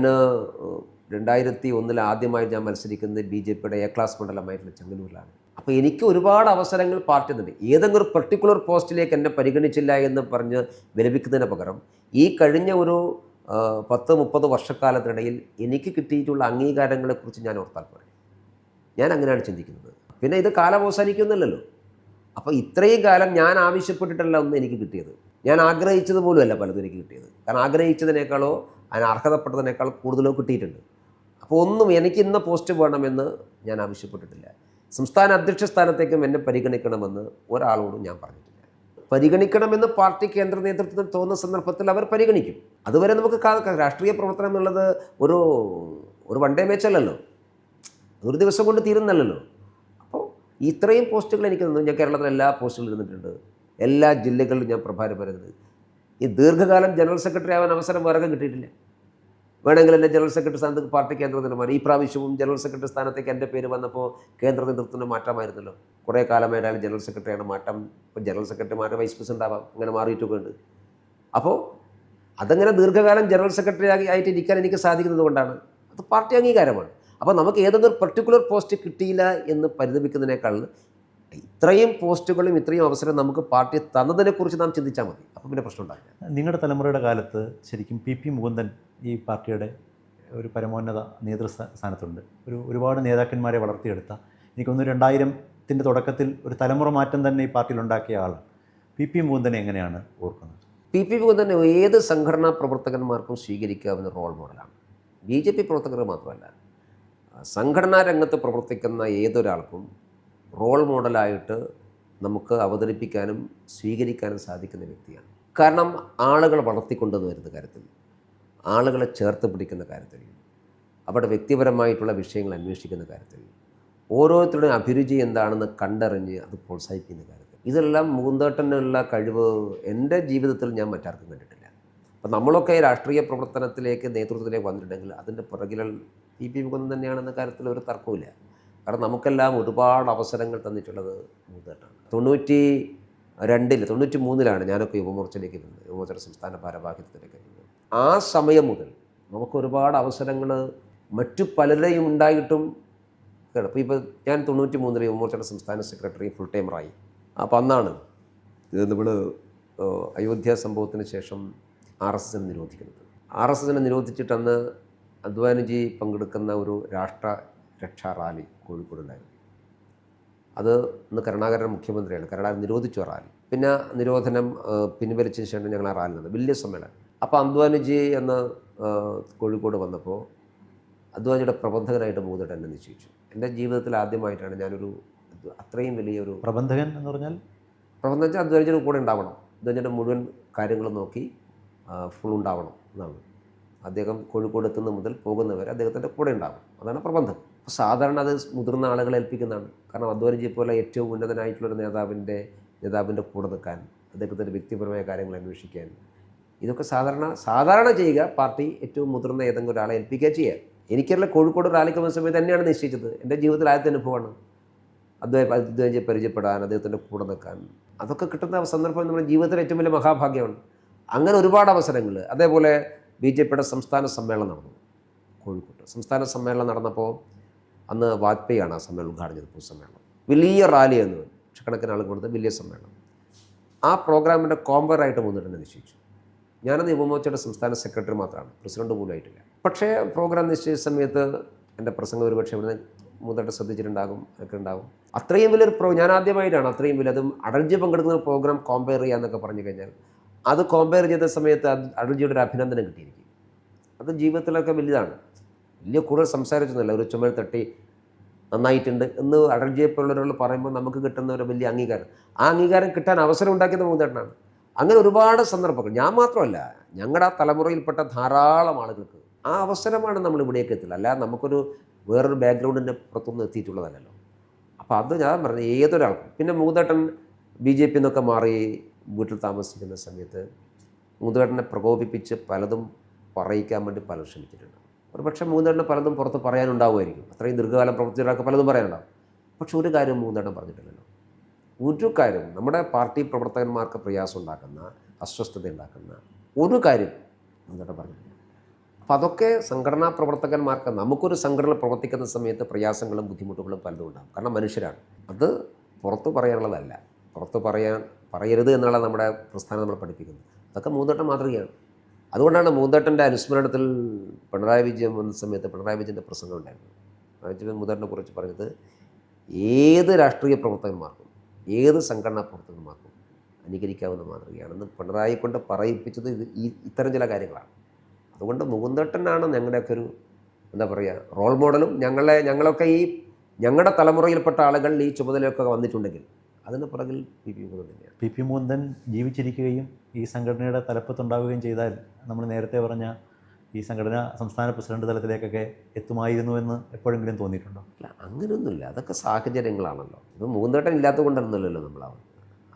2001 ആദ്യമായി ഞാൻ മത്സരിക്കുന്നത് BJPയുടെ എ ക്ലാസ് മണ്ഡലമായിട്ടുള്ള ചെങ്ങന്നൂരിലാണ്. അപ്പോൾ എനിക്ക് ഒരുപാട് അവസരങ്ങൾ പാർട്ടി തന്നിട്ടുണ്ട്. ഏതെങ്കിലും ഒരു പെർട്ടിക്കുലർ പോസ്റ്റിലേക്ക് എന്നെ പരിഗണിച്ചില്ല എന്ന് പറഞ്ഞ് വിലപിക്കുന്നതിന് പകരം ഈ കഴിഞ്ഞ ഒരു 10-30 വർഷക്കാലത്തിനിടയിൽ എനിക്ക് കിട്ടിയിട്ടുള്ള അംഗീകാരങ്ങളെക്കുറിച്ച് ഞാൻ ഓർത്താൽ പോരെ. ഞാൻ അങ്ങനെയാണ് ചിന്തിക്കുന്നത്. പിന്നെ ഇത് കാലം അവസാനിക്കുന്നില്ലല്ലോ. അപ്പോൾ ഇത്രയും കാലം ഞാൻ ആവശ്യപ്പെട്ടിട്ടല്ല ഒന്നും എനിക്ക് കിട്ടിയത്. ഞാൻ ആഗ്രഹിച്ചത് പോലുമല്ല പലതും എനിക്ക് കിട്ടിയത്. കാരണം ആഗ്രഹിച്ചതിനേക്കാളോ അതിന് അർഹതപ്പെട്ടതിനേക്കാൾ കൂടുതലോ കിട്ടിയിട്ടുണ്ട്. അപ്പോൾ ഒന്നും എനിക്ക് ഇന്ന പോസ്റ്റ് വേണമെന്ന് ഞാൻ ആവശ്യപ്പെട്ടിട്ടില്ല. സംസ്ഥാന അധ്യക്ഷ സ്ഥാനത്തേക്കും എന്നെ പരിഗണിക്കണമെന്ന് ഒരാളോടും ഞാൻ പറഞ്ഞിട്ടില്ല. പരിഗണിക്കണമെന്ന് പാർട്ടി കേന്ദ്ര നേതൃത്വത്തിന് തോന്നുന്ന സന്ദർഭത്തിൽ അവർ പരിഗണിക്കും. അതുവരെ നമുക്ക് രാഷ്ട്രീയ പ്രവർത്തനം എന്നുള്ളത് ഒരു വൺ ഡേ മാച്ചല്ലല്ലോ, ഒരു ദിവസം കൊണ്ട് തീരുന്നല്ലോ. അപ്പോൾ ഇത്രയും പോസ്റ്റുകൾ എനിക്ക് തന്നു. ഞാൻ കേരളത്തിലെ എല്ലാ പോസ്റ്റുകളും ഇരുന്നിട്ടുണ്ട്. എല്ലാ ജില്ലകളിലും ഞാൻ പ്രഭാരപ്പെടുന്നത്. ഈ ദീർഘകാലം ജനറൽ സെക്രട്ടറി ആവാൻ അവസരം വേറെ കിട്ടിയിട്ടില്ല. വേണമെങ്കിൽ എൻ്റെ ജനറൽ സെക്രട്ടറി സ്ഥാനത്ത് പാർട്ടി കേന്ദ്ര നേതൃത്വം ഈ പ്രാവശ്യവും ജനറൽ സെക്രട്ടറി സ്ഥാനത്തേക്ക് എൻ്റെ പേര് വന്നപ്പോൾ കേന്ദ്ര നേതൃത്വത്തിന് മാറ്റമായിരുന്നല്ലോ. കുറേ കാലമായിട്ട് ജനറൽ സെക്രട്ടറിയാണ് മാറ്റം. ഇപ്പോൾ ജനറൽ സെക്രട്ടറി മാറ്റം വൈസ് പ്രസിഡന്റ് ആവാം, അങ്ങനെ മാറിയിട്ടൊക്കെ ഉണ്ട്. അപ്പോൾ അതങ്ങനെ ദീർഘകാലം ജനറൽ സെക്രട്ടറി ആയിട്ട് ഇരിക്കാൻ എനിക്ക് സാധിക്കുന്നത് കൊണ്ടാണ്. അത് പാർട്ടി അംഗീകാരമാണ്. അപ്പോൾ നമുക്ക് ഏതെങ്കിലും പെർട്ടിക്കുലർ പോസ്റ്റ് കിട്ടിയില്ല എന്ന് പരിതപിക്കുന്നതിനേക്കാൾ ഇത്രയും പോസ്റ്റുകളും ഇത്രയും അവസരം നമുക്ക് പാർട്ടി തന്നതിനെക്കുറിച്ച് നാം ചിന്തിച്ചാൽ മതി. അപ്പോൾ പിന്നെ പ്രശ്നം ഉണ്ടാകില്ല. നിങ്ങളുടെ തലമുറയുടെ കാലത്ത് ശരിക്കും PP മുകുന്ദൻ ഈ പാർട്ടിയുടെ ഒരു പരമോന്നത നേതൃസ്ഥാനത്തുണ്ട്. ഒരുപാട് നേതാക്കന്മാരെ വളർത്തിയെടുത്ത, എനിക്കൊന്ന് 2000-ൻ്റെ തുടക്കത്തിൽ ഒരു തലമുറ മാറ്റം തന്നെ ഈ പാർട്ടിയിൽ ഉണ്ടാക്കിയ ആളാണ്. PP മുകുന്ദനെ എങ്ങനെയാണ് ഓർക്കുന്നത്? PP മുകുന്ദൻ ഏത് സംഘടനാ പ്രവർത്തകന്മാർക്കും സ്വീകരിക്കാവുന്ന റോൾ മോഡലാണ്. BJP പ്രവർത്തകർ മാത്രമല്ല, സംഘടനാ രംഗത്ത് പ്രവർത്തിക്കുന്ന ഏതൊരാൾക്കും റോൾ മോഡലായിട്ട് നമുക്ക് അവതരിപ്പിക്കാനും സ്വീകരിക്കാനും സാധിക്കുന്ന വ്യക്തിയാണ്. കാരണം ആളുകൾ വളർത്തിക്കൊണ്ടുവന്ന് വരുന്ന കാര്യത്തിൽ, ആളുകളെ ചേർത്ത് പിടിക്കുന്ന കാര്യത്തിൽ, അവരുടെ വ്യക്തിപരമായിട്ടുള്ള വിഷയങ്ങൾ അന്വേഷിക്കുന്ന കാര്യത്തിൽ, ഓരോരുത്തരുടെയും അഭിരുചി എന്താണെന്ന് കണ്ടറിഞ്ഞ് അത് പ്രോത്സാഹിപ്പിക്കുന്ന കാര്യത്തിൽ, ഇതെല്ലാം മുകുന്ദേട്ടനുള്ള കഴിവ് എൻ്റെ ജീവിതത്തിൽ ഞാൻ മറ്റാർക്കും കണ്ടിട്ടില്ല. അപ്പം നമ്മളൊക്കെ രാഷ്ട്രീയ പ്രവർത്തനത്തിലേക്ക് നേതൃത്വത്തിലേക്ക് വന്നിട്ടുണ്ടെങ്കിൽ അതിൻ്റെ പുറകിൽ PP മുകുന്ദൻ തന്നെയാണെന്ന കാര്യത്തിൽ ഒരു തർക്കമില്ല. കാരണം നമുക്കെല്ലാം ഒരുപാട് അവസരങ്ങൾ തന്നിട്ടുള്ളത് മുകുന്ദേട്ടനാണ്. 93-ലാണ് ഞാനൊക്കെ യുവമോർച്ചയിലേക്ക് വരുന്നത്, യുവമോർച്ചയുടെ സംസ്ഥാന ഭാരവാഹിത്വത്തിലേക്ക് വരുന്നത്. ആ സമയം മുതൽ നമുക്ക് ഒരുപാട് അവസരങ്ങൾ മറ്റു പലരെയും ഉണ്ടായിട്ടും ഇപ്പോൾ ഞാൻ 93 യുവമോർച്ചയുടെ സംസ്ഥാന സെക്രട്ടറി ഫുൾ ടൈമറായി. അപ്പോൾ അന്നാണ് നമ്മൾ അയോധ്യ സംഭവത്തിന് ശേഷം RSSനെ നിരോധിക്കുന്നത്. RSSനെ നിരോധിച്ചിട്ടന്ന് അദ്വാനിജി പങ്കെടുക്കുന്ന ഒരു രാഷ്ട്ര രക്ഷാ റാലി കോഴിക്കോടുണ്ടായിരുന്നു. അത് ഇന്ന് കരുണാകരൻ മുഖ്യമന്ത്രിയാണ്. കരുണാകരൻ നിരോധിച്ചു റാലി. പിന്നെ നിരോധനം പിൻവലിച്ചതിന് ശേഷം ഞങ്ങൾ ആ റാലി നടന്നത്, വലിയ സമ്മേളനം. അപ്പോൾ അദ്വാനിജി എന്ന് കോഴിക്കോട് വന്നപ്പോൾ അദ്വാനിജിയുടെ പ്രബന്ധകനായിട്ട് മുകുന്ദേട്ടൻ എന്നെ നിശ്ചയിച്ചു. എൻ്റെ ജീവിതത്തിൽ ആദ്യമായിട്ടാണ് ഞാനൊരു അത്രയും വലിയൊരു പ്രബന്ധകൻ എന്ന് പറഞ്ഞാൽ പ്രബന്ധം അദ്വാനിജിയുടെ കൂടെ ഉണ്ടാവണം. അദ്വാനിജിയുടെ മുഴുവൻ കാര്യങ്ങളും നോക്കി ഫുൾ ഉണ്ടാവണം എന്നാണ്. അദ്ദേഹം കോഴിക്കോട് എത്തുന്ന മുതൽ പോകുന്നവരെ അദ്ദേഹത്തിൻ്റെ കൂടെ ഉണ്ടാകും. അതാണ് പ്രബന്ധം. അപ്പോൾ സാധാരണ അത് മുതിർന്ന ആളുകളെ ഏൽപ്പിക്കുന്നതാണ്. കാരണം അദ്വാനിജിയെ പോലെ ഏറ്റവും ഉന്നതനായിട്ടുള്ളൊരു നേതാവിൻ്റെ കൂടെ നിൽക്കാൻ, അദ്ദേഹത്തിൻ്റെ വ്യക്തിപരമായ കാര്യങ്ങൾ അന്വേഷിക്കാൻ, ഇതൊക്കെ സാധാരണ ചെയ്യുക. പാർട്ടി ഏറ്റവും മുതിർന്ന ഏതെങ്കിലും ഒരാളെ ഏൽപ്പിക്കുക ചെയ്യുക. എനിക്കല്ല കോഴിക്കോട് റാലിക്ക് വന്ന സമയത്ത് തന്നെയാണ് നിശ്ചയിച്ചത്. എൻ്റെ ജീവിതത്തിൽ ആദ്യത്തെ അനുഭവമാണ് അദ്വാനിജിയെ പരിചയപ്പെടാൻ, അദ്ദേഹത്തിൻ്റെ കൂടെ നിൽക്കാൻ. അതൊക്കെ കിട്ടുന്ന സന്ദർഭം നമ്മുടെ ജീവിതത്തിലെ ഏറ്റവും വലിയ മഹാഭാഗ്യമാണ്. അങ്ങനെ ഒരുപാട് അവസരങ്ങൾ. അതേപോലെ BJPയുടെ സംസ്ഥാന സമ്മേളനം നടന്നു കോഴിക്കോട്ട്. സംസ്ഥാന സമ്മേളനം നടന്നപ്പോൾ അന്ന് വാജ്പേയിയാണ് ആ സമ്മേളനം ഉദ്ഘാടനം ചെയ്തത്. പൊതുസമ്മേളനം വലിയ റാലിയായിരുന്നു, ലക്ഷക്കണക്കിന് ആളുകൾ കൊടുത്ത വലിയ സമ്മേളനം. ആ പ്രോഗ്രാമിൻ്റെ കോമ്പറായിട്ട് മുന്നോട്ട് നിശ്ചയിച്ചു. ഞാനന്ന് യുവമോർച്ചയുടെ സംസ്ഥാന സെക്രട്ടറി മാത്രമാണ്, പ്രസിഡന്റ് പോലും ആയിട്ടില്ല. പക്ഷേ പ്രോഗ്രാം നിശ്ചയിച്ച സമയത്ത് എൻ്റെ പ്രസംഗം ഒരുപക്ഷെ ഇവിടെ മുന്നോട്ട് ശ്രദ്ധിച്ചിട്ടുണ്ടാകും, ഒക്കെ ഉണ്ടാകും. അത്രയും വലിയൊരു ഞാൻ ആദ്യമായിട്ടാണ് അത്രയും വലിയ, അതും അടൽജി പങ്കെടുക്കുന്ന ഒരു പ്രോഗ്രാം കോമ്പയർ ചെയ്യാന്നൊക്കെ പറഞ്ഞു കഴിഞ്ഞാൽ അത് കോമ്പയർ ചെയ്ത സമയത്ത് അടൽജിയുടെ ഒരു അഭിനന്ദനം കിട്ടിയിരിക്കും. അത് ജീവിതത്തിലൊക്കെ വലുതാണ്. വലിയ കൂടുതൽ സംസാരിച്ചൊന്നുമില്ല, ഒരു ചുമൽ തട്ടി നന്നായിട്ടുണ്ട് എന്ന് അടൽജിയെപ്പോലുള്ളവരോട് പറയുമ്പോൾ നമുക്ക് കിട്ടുന്ന ഒരു വലിയ അംഗീകാരം. ആ അംഗീകാരം കിട്ടാൻ അവസരം ഉണ്ടാക്കിയത് മുകുന്ദേട്ടനാണ്. അങ്ങനെ ഒരുപാട് സന്ദർഭങ്ങൾ, ഞാൻ മാത്രമല്ല ഞങ്ങളുടെ ആ തലമുറയിൽപ്പെട്ട ധാരാളം ആളുകൾക്ക് ആ അവസരമാണ് നമ്മൾ ഇവിടേക്ക് എത്തില്ല. അല്ലാതെ നമുക്കൊരു വേറൊരു ബാക്ക്ഗ്രൗണ്ടിൻ്റെ പുറത്തൊന്നും എത്തിയിട്ടുള്ളതല്ലല്ലോ. അപ്പോൾ അത് ഞാൻ പറഞ്ഞു ഏതൊരാൾക്കും. പിന്നെ മുകുന്ദേട്ടൻ BJP എന്നൊക്കെ മാറി വീട്ടിൽ താമസിക്കുന്ന സമയത്ത് മുകുന്ദേട്ടനെ പ്രകോപിപ്പിച്ച് പലതും പറയിക്കാൻ വേണ്ടി പലരും ശ്രമിച്ചിട്ടുണ്ട്. ഒരു പക്ഷേ മുകുന്ദേട്ടന് പലതും പുറത്ത് പറയാനുണ്ടാവുമായിരിക്കും. അത്രയും ദീർഘകാലം പ്രവർത്തിച്ചവർക്ക് പലതും പറയാനുണ്ടാവും. പക്ഷെ ഒരു കാര്യം മുകുന്ദേട്ടൻ പറഞ്ഞിട്ടില്ലല്ലോ. ഒരു കാര്യം നമ്മുടെ പാർട്ടി പ്രവർത്തകന്മാർക്ക് പ്രയാസം ഉണ്ടാക്കുന്ന, അസ്വസ്ഥത ഉണ്ടാക്കുന്ന ഒരു കാര്യം മുകുന്ദേട്ടൻ പറഞ്ഞിട്ടില്ല. അപ്പോൾ അതൊക്കെ സംഘടനാ പ്രവർത്തകന്മാർക്ക്, നമുക്കൊരു സംഘടന പ്രവർത്തിക്കുന്ന സമയത്ത് പ്രയാസങ്ങളും ബുദ്ധിമുട്ടുകളും പലതും ഉണ്ടാകും. കാരണം മനുഷ്യരാണ്. അത് പുറത്ത് പറയാനുള്ളതല്ല, പറയരുത് എന്നുള്ള നമ്മുടെ പ്രസ്ഥാനം നമ്മൾ പഠിപ്പിക്കുന്നത്. അതൊക്കെ മൂന്നേട്ടൻ മാതൃകയാണ്. അതുകൊണ്ടാണ് മൂന്നേട്ടൻ്റെ അനുസ്മരണത്തിൽ പിണറായി വിജയൻ വന്ന സമയത്ത് പിണറായി വിജയൻ്റെ പ്രസംഗം ഉണ്ടായിരുന്നു. പിണറായി വിജയൻ മൂന്നേട്ടനെ കുറിച്ച് പറഞ്ഞത്, ഏത് രാഷ്ട്രീയ പ്രവർത്തകന്മാർക്കും ഏത് സംഘടനാ പ്രവർത്തകന്മാർക്കും അനുകരിക്കാവുന്ന മാതൃകയാണെന്ന് പിണറായി കൊണ്ട് പറയിപ്പിച്ചത് ഇത്തരം ചില കാര്യങ്ങളാണ്. അതുകൊണ്ട് മൂന്നേട്ടനാണ് ഞങ്ങളുടെയൊക്കെ ഒരു എന്താ പറയുക റോൾ മോഡലും. ഞങ്ങളൊക്കെ ഞങ്ങളുടെ തലമുറയിൽപ്പെട്ട ആളുകൾ ഈ ചുമതലയൊക്കെ വന്നിട്ടുണ്ടെങ്കിൽ അതിന് പുറകിൽ പി പി മുകുന്ദൻ തന്നെയാണ്. പി പി മുകുന്ദൻ ജീവിച്ചിരിക്കുകയും ഈ സംഘടനയുടെ തലപ്പത്തുണ്ടാവുകയും ചെയ്താൽ നമ്മൾ നേരത്തെ പറഞ്ഞ ഈ സംഘടന സംസ്ഥാന പ്രസിഡന്റ് തലത്തിലേക്കൊക്കെ എത്തുമായിരുന്നുവെന്ന് എപ്പോഴെങ്കിലും തോന്നിയിട്ടുണ്ടോ? അല്ല, അങ്ങനെയൊന്നുമില്ല. അതൊക്കെ സാഹചര്യങ്ങളാണല്ലോ. ഇത് മൂന്നേട്ടൻ ഇല്ലാത്തത് കൊണ്ടൊന്നുമല്ലല്ലോ നമ്മളാവുന്നത്.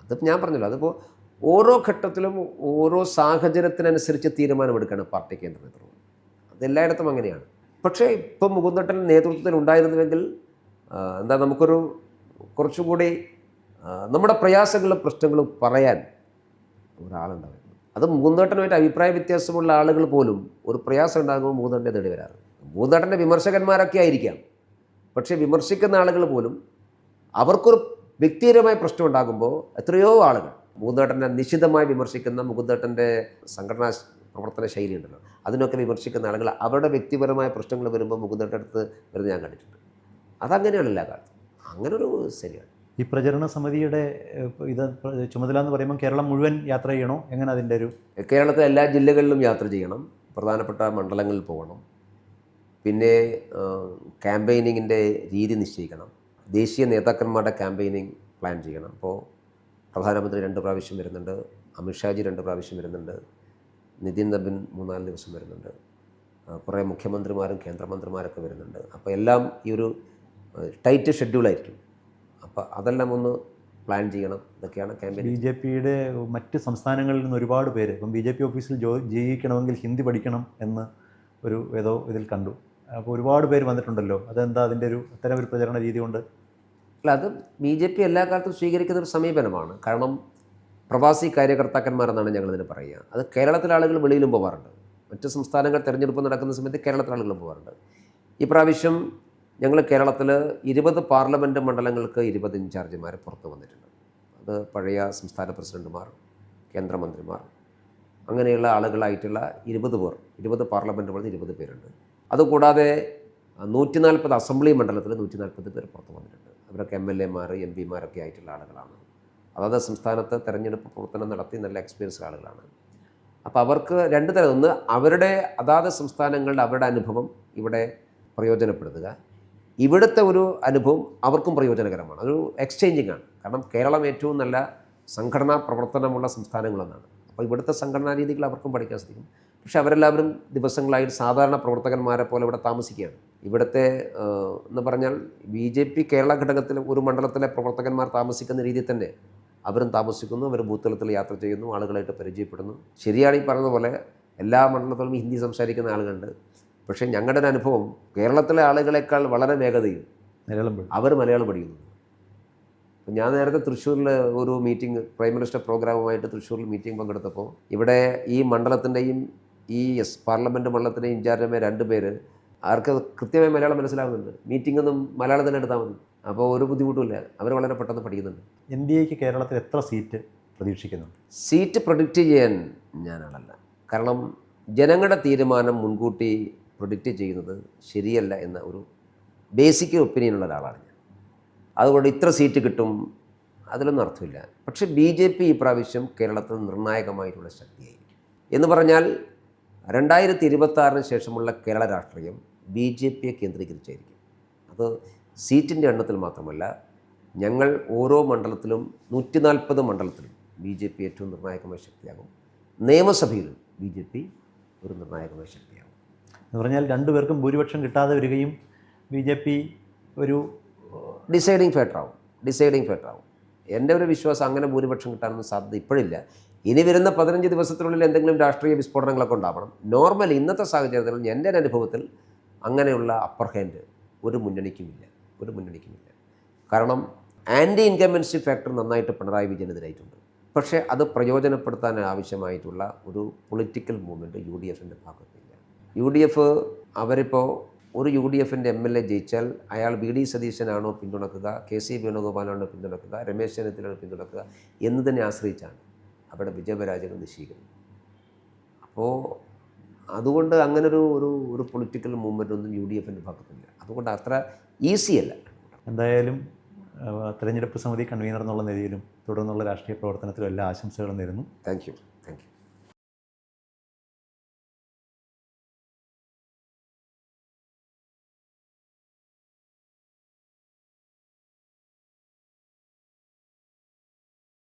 അതിപ്പോൾ ഞാൻ പറഞ്ഞല്ലോ, അതിപ്പോൾ ഓരോ ഘട്ടത്തിലും ഓരോ സാഹചര്യത്തിനനുസരിച്ച് തീരുമാനമെടുക്കുകയാണ് പാർട്ടി കേന്ദ്ര നേതൃത്വം. അതെല്ലായിടത്തും അങ്ങനെയാണ്. പക്ഷേ ഇപ്പം മുകുന്ദേട്ടൻ നേതൃത്വത്തിൽ ഉണ്ടായിരുന്നുവെങ്കിൽ നമുക്കൊരു കുറച്ചുകൂടി നമ്മുടെ പ്രയാസങ്ങളും പ്രശ്നങ്ങളും പറയാൻ ഒരാളുണ്ടാവും. അത് മൂന്നേട്ടനുമായിട്ട് അഭിപ്രായ വ്യത്യാസമുള്ള ആളുകൾ പോലും ഒരു പ്രയാസം ഉണ്ടാകുമ്പോൾ മൂന്നേട്ടനെ തേടി വരാറ്. മൂന്നേട്ടൻ്റെ വിമർശകന്മാരൊക്കെ ആയിരിക്കാം, പക്ഷേ വിമർശിക്കുന്ന ആളുകൾ പോലും അവർക്കൊരു വ്യക്തിപരമായ പ്രശ്നം ഉണ്ടാകുമ്പോൾ എത്രയോ ആളുകൾ മൂന്നേട്ടനെ നിശിതമായി വിമർശിക്കുന്ന, മുകുന്ദേട്ടൻ്റെ സംഘടനാ പ്രവർത്തന ശൈലി ഉണ്ടല്ലോ, അതിനൊക്കെ വിമർശിക്കുന്ന ആളുകൾ അവരുടെ വ്യക്തിപരമായ പ്രശ്നങ്ങൾ വരുമ്പോൾ മുകുന്ദേട്ടൻ്റെ അടുത്ത് വരുന്നത് ഞാൻ കണ്ടിട്ടുണ്ട്. അതങ്ങനെയാണ് എല്ലാ കാലത്തും. അങ്ങനൊരു ശരിയാണ്. ഈ പ്രചരണ സമിതിയുടെ ഇത് ചുമതല എന്ന് പറയുമ്പോൾ കേരളം മുഴുവൻ യാത്ര ചെയ്യണോ? എങ്ങനെ അതിൻ്റെ ഒരു? കേരളത്തിലെ എല്ലാ ജില്ലകളിലും യാത്ര ചെയ്യണം, പ്രധാനപ്പെട്ട മണ്ഡലങ്ങളിൽ പോകണം, പിന്നെ ക്യാമ്പയിനിങ്ങിൻ്റെ രീതി നിശ്ചയിക്കണം, ദേശീയ നേതാക്കന്മാരുടെ ക്യാമ്പയിനിങ് പ്ലാൻ ചെയ്യണം. അപ്പോൾ പ്രധാനമന്ത്രി 2 പ്രാവശ്യം വരുന്നുണ്ട്, അമിത്ഷാജി 2 പ്രാവശ്യം വരുന്നുണ്ട്, നിതിൻ നബിൻ 3-4 ദിവസം വരുന്നുണ്ട്, കുറേ മുഖ്യമന്ത്രിമാരും കേന്ദ്രമന്ത്രിമാരൊക്കെ വരുന്നുണ്ട്. അപ്പോൾ എല്ലാം ഈ ഒരു ടൈറ്റ് ഷെഡ്യൂളായിരിക്കും. അപ്പോൾ അതെല്ലാം ഒന്ന് പ്ലാൻ ചെയ്യണം. ഇതൊക്കെയാണ് ക്യാമ്പയിൻ. ബി ജെ പിയുടെ മറ്റ് സംസ്ഥാനങ്ങളിൽ നിന്ന് ഒരുപാട് പേര് ഇപ്പം ബി ജെ പി ഓഫീസിൽ ജീവിക്കണമെങ്കിൽ ഹിന്ദി പഠിക്കണം എന്ന് ഏതോ ഇതിൽ കണ്ടു. അപ്പോൾ ഒരുപാട് പേര് വന്നിട്ടുണ്ടല്ലോ. അതെന്താ അതിൻ്റെ അത്തരം ഒരു പ്രചരണ രീതി കൊണ്ട്? അല്ല, അത് ബി ജെ പി എല്ലാ കാലത്തും സ്വീകരിക്കുന്ന ഒരു സമീപനമാണ്. കാരണം പ്രവാസി കാര്യകർത്താക്കന്മാരെന്നാണ് ഞങ്ങളിതിന് പറയുക. അത് കേരളത്തിലെ ആളുകൾ വെളിയിലും പോകാറുണ്ട്. മറ്റ് സംസ്ഥാനങ്ങൾ തിരഞ്ഞെടുപ്പ് നടക്കുന്ന സമയത്ത് കേരളത്തിലെ ആളുകളും പോകാറുണ്ട്. ഈ പ്രാവശ്യം ഞങ്ങൾ കേരളത്തിൽ 20 പാർലമെൻറ്റ് മണ്ഡലങ്ങൾക്ക് 20 ഇൻചാർജിമാർ പുറത്ത് വന്നിട്ടുണ്ട്. അത് പഴയ സംസ്ഥാന പ്രസിഡന്റുമാർ, കേന്ദ്രമന്ത്രിമാർ, അങ്ങനെയുള്ള ആളുകളായിട്ടുള്ള 20 പാർലമെൻറ്റുകളിൽ 20 പേരുണ്ട്. അതുകൂടാതെ 140 അസംബ്ലി മണ്ഡലത്തിൽ 140 പേർ പുറത്ത് വന്നിട്ടുണ്ട്. അവരൊക്കെ MLA മാർ, MP മാരൊക്കെ ആയിട്ടുള്ള ആളുകളാണ്. അതായത് സംസ്ഥാനത്ത് തെരഞ്ഞെടുപ്പ് പ്രവർത്തനം നടത്തി നല്ല എക്സ്പീരിയൻസ് ആളുകളാണ്. അപ്പോൾ അവർക്ക് 2 തരം. ഒന്ന്, അവരുടെ അതാത് സംസ്ഥാനങ്ങളുടെ അവരുടെ അനുഭവം ഇവിടെ പ്രയോജനപ്പെടുത്തുക. ഇവിടുത്തെ ഒരു അനുഭവം അവർക്കും പ്രയോജനകരമാണ്. അതൊരു എക്സ്ചേഞ്ചിങ് ആണ്. കാരണം കേരളം ഏറ്റവും നല്ല സംഘടനാ പ്രവർത്തനമുള്ള സംസ്ഥാനങ്ങളെന്നാണ്. അപ്പോൾ ഇവിടുത്തെ സംഘടനാ രീതികൾ അവർക്കും പഠിക്കാൻ സാധിക്കും. പക്ഷേ അവരെല്ലാവരും ദിവസങ്ങളായിട്ട് സാധാരണ പ്രവർത്തകന്മാരെ പോലെ ഇവിടെ താമസിക്കുകയാണ്. ഇവിടുത്തെ എന്ന് പറഞ്ഞാൽ BJP കേരള ഘടകത്തിൽ ഒരു മണ്ഡലത്തിലെ പ്രവർത്തകന്മാർ താമസിക്കുന്ന രീതിയിൽ തന്നെ അവരും താമസിക്കുന്നു. അവർ ബൂത്ത് തലത്തിൽ യാത്ര ചെയ്യുന്നു, ആളുകളായിട്ട് പരിചയപ്പെടുന്നു. ശരിയാണ് ഈ പറഞ്ഞ പോലെ എല്ലാ മണ്ഡലത്തിലും ഹിന്ദി സംസാരിക്കുന്ന ആളുകളുണ്ട്. പക്ഷേ ഞങ്ങളുടെ ഒരു അനുഭവം കേരളത്തിലെ ആളുകളെക്കാൾ വളരെ വേഗതയിൽ അവർ മലയാളം പഠിക്കുന്നു. ഞാൻ നേരത്തെ തൃശ്ശൂരിൽ ഒരു മീറ്റിംഗ്, പ്രൈം മിനിസ്റ്റർ പ്രോഗ്രാമുമായിട്ട് തൃശ്ശൂരിൽ മീറ്റിംഗ് പങ്കെടുത്തപ്പോൾ ഇവിടെ ഈ മണ്ഡലത്തിൻ്റെയും ഈ പാർലമെൻറ്റ് മണ്ഡലത്തിൻ്റെയും ഇൻചാർജമായ 2 പേര് അവർക്ക് കൃത്യമായി മലയാളം മനസ്സിലാവുന്നുണ്ട്. മീറ്റിംഗ് ഒന്നും മലയാളം തന്നെ എടുത്താൽ മതി. അപ്പോൾ ഒരു ബുദ്ധിമുട്ടുമില്ല. അവർ വളരെ പെട്ടെന്ന് പഠിക്കുന്നുണ്ട്. NDAക്ക് കേരളത്തിൽ എത്ര സീറ്റ് പ്രതീക്ഷിക്കുന്നുണ്ട്? സീറ്റ് പ്രൊഡിക്റ്റ് ചെയ്യാൻ ഞാനാണല്ല. കാരണം ജനങ്ങളുടെ തീരുമാനം മുൻകൂട്ടി പ്രൊഡിക്റ്റ് ചെയ്യുന്നത് ശരിയല്ല എന്ന ഒരു ബേസിക് ഒപ്പീനിയനുള്ള ഒരാളാണ് ഞാൻ. അതുകൊണ്ട് ഇത്ര സീറ്റ് കിട്ടും അതിലൊന്നും അർത്ഥമില്ല. പക്ഷേ BJP ഈ പ്രാവശ്യം കേരളത്തിൽ നിർണായകമായിട്ടുള്ള ശക്തിയായിരിക്കും. എന്ന് പറഞ്ഞാൽ 2026 ശേഷമുള്ള കേരള രാഷ്ട്രീയം BJPയെ കേന്ദ്രീകരിച്ചായിരിക്കും. അത് സീറ്റിൻ്റെ എണ്ണത്തിൽ മാത്രമല്ല, ഞങ്ങൾ ഓരോ മണ്ഡലത്തിലും 140 മണ്ഡലത്തിലും BJP ഏറ്റവും നിർണായകമായ ശക്തിയാകും. നിയമസഭയിലും BJP ഒരു നിർണായകമായ ശക്തിയാകും. എന്ന് പറഞ്ഞാൽ 2 പേർക്കും ഭൂരിപക്ഷം കിട്ടാതെ വരികയും BJP ഒരു ഡിസൈഡിങ് ഫാക്ടറാവും. എൻ്റെ ഒരു വിശ്വാസം അങ്ങനെ ഭൂരിപക്ഷം കിട്ടാനൊന്നും സാധ്യത ഇപ്പോഴില്ല. ഇനി വരുന്ന 15 ദിവസത്തിനുള്ളിൽ എന്തെങ്കിലും രാഷ്ട്രീയ വിസ്ഫോടനങ്ങളൊക്കെ ഉണ്ടാവണം. നോർമലി ഇന്നത്തെ സാഹചര്യത്തിൽ എൻ്റെ ഒരു അനുഭവത്തിൽ അങ്ങനെയുള്ള അപ്പർ ഹാൻഡ് ഒരു മുന്നണിക്കുമില്ല. കാരണം ആൻറ്റി ഇൻകംബൻസി ഫാക്ടർ നന്നായിട്ട് പിണറായി വിജയനെതിരായിട്ടുണ്ട്. പക്ഷേ അത് പ്രയോജനപ്പെടുത്താൻ ആവശ്യമായിട്ടുള്ള ഒരു പൊളിറ്റിക്കൽ മൂവ്മെൻറ്റ് UDFൻ്റെ ഭാഗത്തില്ല. UDF അവരിപ്പോൾ ഒരു UDFൻ്റെ MLA ജയിച്ചാൽ അയാൾ BD സതീശനാണോ പിന്തുണക്കുക, KC വേണുഗോപാലാണോ പിന്തുണക്കുക, രമേശ് ചെന്നിത്തലയാണോ പിന്തുണക്കുക എന്നതിനെ ആശ്രയിച്ചാണ് അവിടെ വിജയപരാജയം നിശ്ചയിക്കുന്നത്. അപ്പോൾ അതുകൊണ്ട് അങ്ങനൊരു ഒരു ഒരു പൊളിറ്റിക്കൽ മൂവ്മെൻ്റ് ഒന്നും UDFൻ്റെ ഭാഗത്തില്ല. അതുകൊണ്ട് അത്ര ഈസിയല്ല. എന്തായാലും തെരഞ്ഞെടുപ്പ് സമിതി കൺവീനർ എന്നുള്ള നിലയിലും തുടർന്നുള്ള രാഷ്ട്രീയ പ്രവർത്തനത്തിലും എല്ലാ ആശംസകളും നേരുന്നു. Thank you.